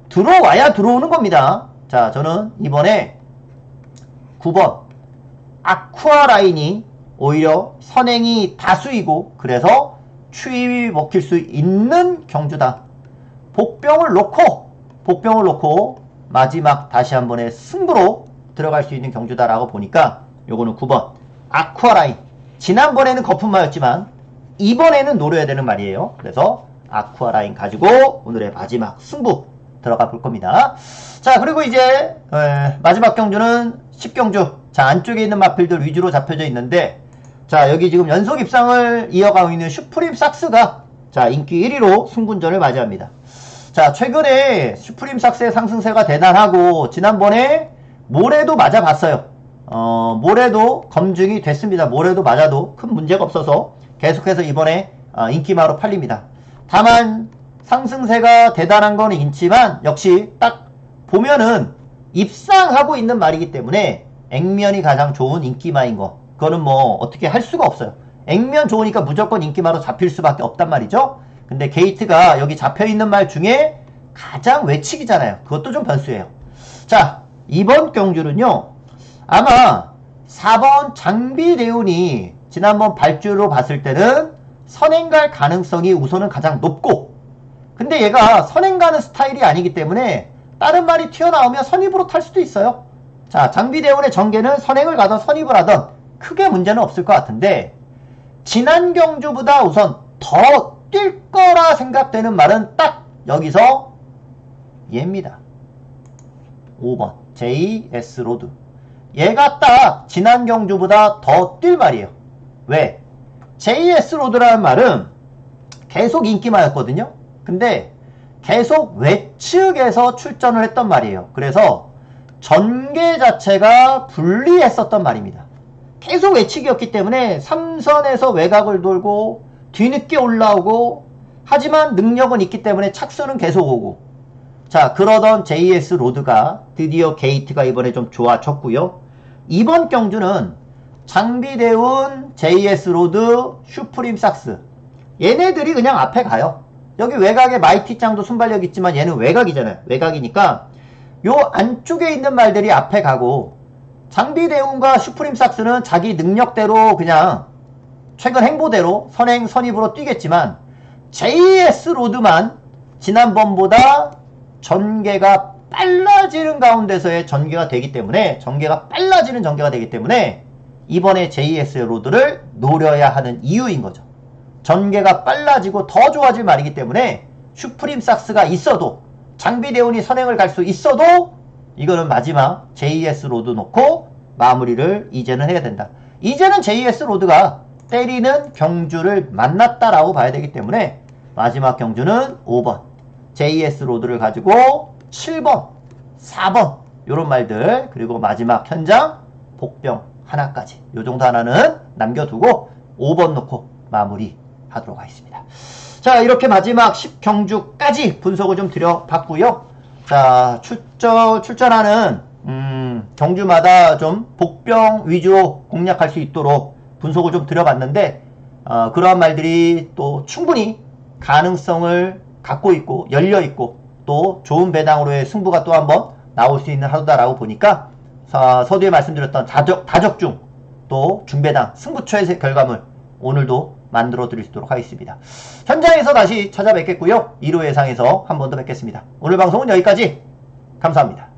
들어와야 들어오는 겁니다. 자, 저는 이번에 9번 아쿠아라인이 오히려 선행이 다수이고 그래서 추입이 먹힐 수 있는 경주다. 복병을 놓고 마지막 다시 한 번의 승부로 들어갈 수 있는 경주다라고 보니까 요거는 9번 아쿠아라인. 지난번에는 거품마였지만 이번에는 노려야 되는 말이에요. 그래서 아쿠아라인 가지고 오늘의 마지막 승부 들어가 볼 겁니다. 자, 그리고 이제 마지막 경주는 10경주. 자, 안쪽에 있는 마필들 위주로 잡혀져 있는데, 자, 여기 지금 연속 입상을 이어가고 있는 슈프림 삭스가 자, 인기 1위로 승분전을 맞이합니다. 자, 최근에 슈프림 삭스의 상승세가 대단하고 지난번에 모래도 맞아봤어요. 모래도 검증이 됐습니다. 모래도 맞아도 큰 문제가 없어서 계속해서 이번에 인기마로 팔립니다. 다만 상승세가 대단한 거는 있지만 역시 딱 보면은 입상하고 있는 말이기 때문에 액면이 가장 좋은 인기마인 거, 그거는 뭐 어떻게 할 수가 없어요. 액면 좋으니까 무조건 인기마로 잡힐 수밖에 없단 말이죠. 근데 게이트가 여기 잡혀있는 말 중에 가장 외측이잖아요. 그것도 좀 변수예요. 자, 이번 경주는요, 아마 4번 장비대운이 지난번 발주로 봤을 때는 선행 갈 가능성이 우선은 가장 높고, 근데 얘가 선행 가는 스타일이 아니기 때문에 다른 말이 튀어나오면 선입으로 탈 수도 있어요. 자, 장비대운의 전개는 선행을 가던 선입을 하던 크게 문제는 없을 것 같은데, 지난 경주보다 우선 더 뛸 거라 생각되는 말은 딱 여기서 얘입니다. 5번 JS 로드. 얘가 딱 지난 경주보다 더 뛸 말이에요. 왜? JS 로드라는 말은 계속 인기마였거든요. 근데 계속 외측에서 출전을 했던 말이에요. 그래서 전개 자체가 불리했었던 말입니다. 계속 외측이었기 때문에 3선에서 외곽을 돌고 뒤늦게 올라오고, 하지만 능력은 있기 때문에 착수는 계속 오고. 자, 그러던 JS 로드가 드디어 게이트가 이번에 좀 좋아졌고요. 이번 경주는 장비대운, JS 로드, 슈프림 삭스, 얘네들이 그냥 앞에 가요. 여기 외곽에 마이티짱도 순발력 있지만 얘는 외곽이잖아요. 외곽이니까 요 안쪽에 있는 말들이 앞에 가고, 장비대운과 슈프림 삭스는 자기 능력대로 그냥 최근 행보대로 선행 선입으로 뛰겠지만, JS 로드만 지난번보다 전개가 빨라지는 가운데서의 전개가 되기 때문에, 전개가 빨라지는 전개가 되기 때문에 이번에 JS 로드를 노려야 하는 이유인 거죠. 전개가 빨라지고 더 좋아질 말이기 때문에 슈프림 삭스가 있어도, 장비대운이 선행을 갈 수 있어도 이거는 마지막 JS 로드 놓고 마무리를 이제는 해야 된다. 이제는 JS 로드가 때리는 경주를 만났다라고 봐야 되기 때문에 마지막 경주는 5번 JS 로드를 가지고 7번, 4번 요런 말들, 그리고 마지막 현장 복병 하나까지 요 정도 하나는 남겨두고 5번 놓고 마무리 하도록 하겠습니다. 자, 이렇게 마지막 10경주까지 분석을 좀 드려봤고요. 자, 출전하는 경주마다 좀 복병 위주로 공략할 수 있도록 분석을 좀 드려봤는데, 그러한 말들이 또 충분히 가능성을 갖고 있고 열려있고 또 좋은 배당으로의 승부가 또 한번 나올 수 있는 하루다라고 보니까, 서두에 말씀드렸던 다적중 또 중배당 승부처의 결과물 오늘도 만들어 드릴 수 있도록 하겠습니다. 현장에서 다시 찾아뵙겠고요. 1호 예상에서 한 번 더 뵙겠습니다. 오늘 방송은 여기까지. 감사합니다.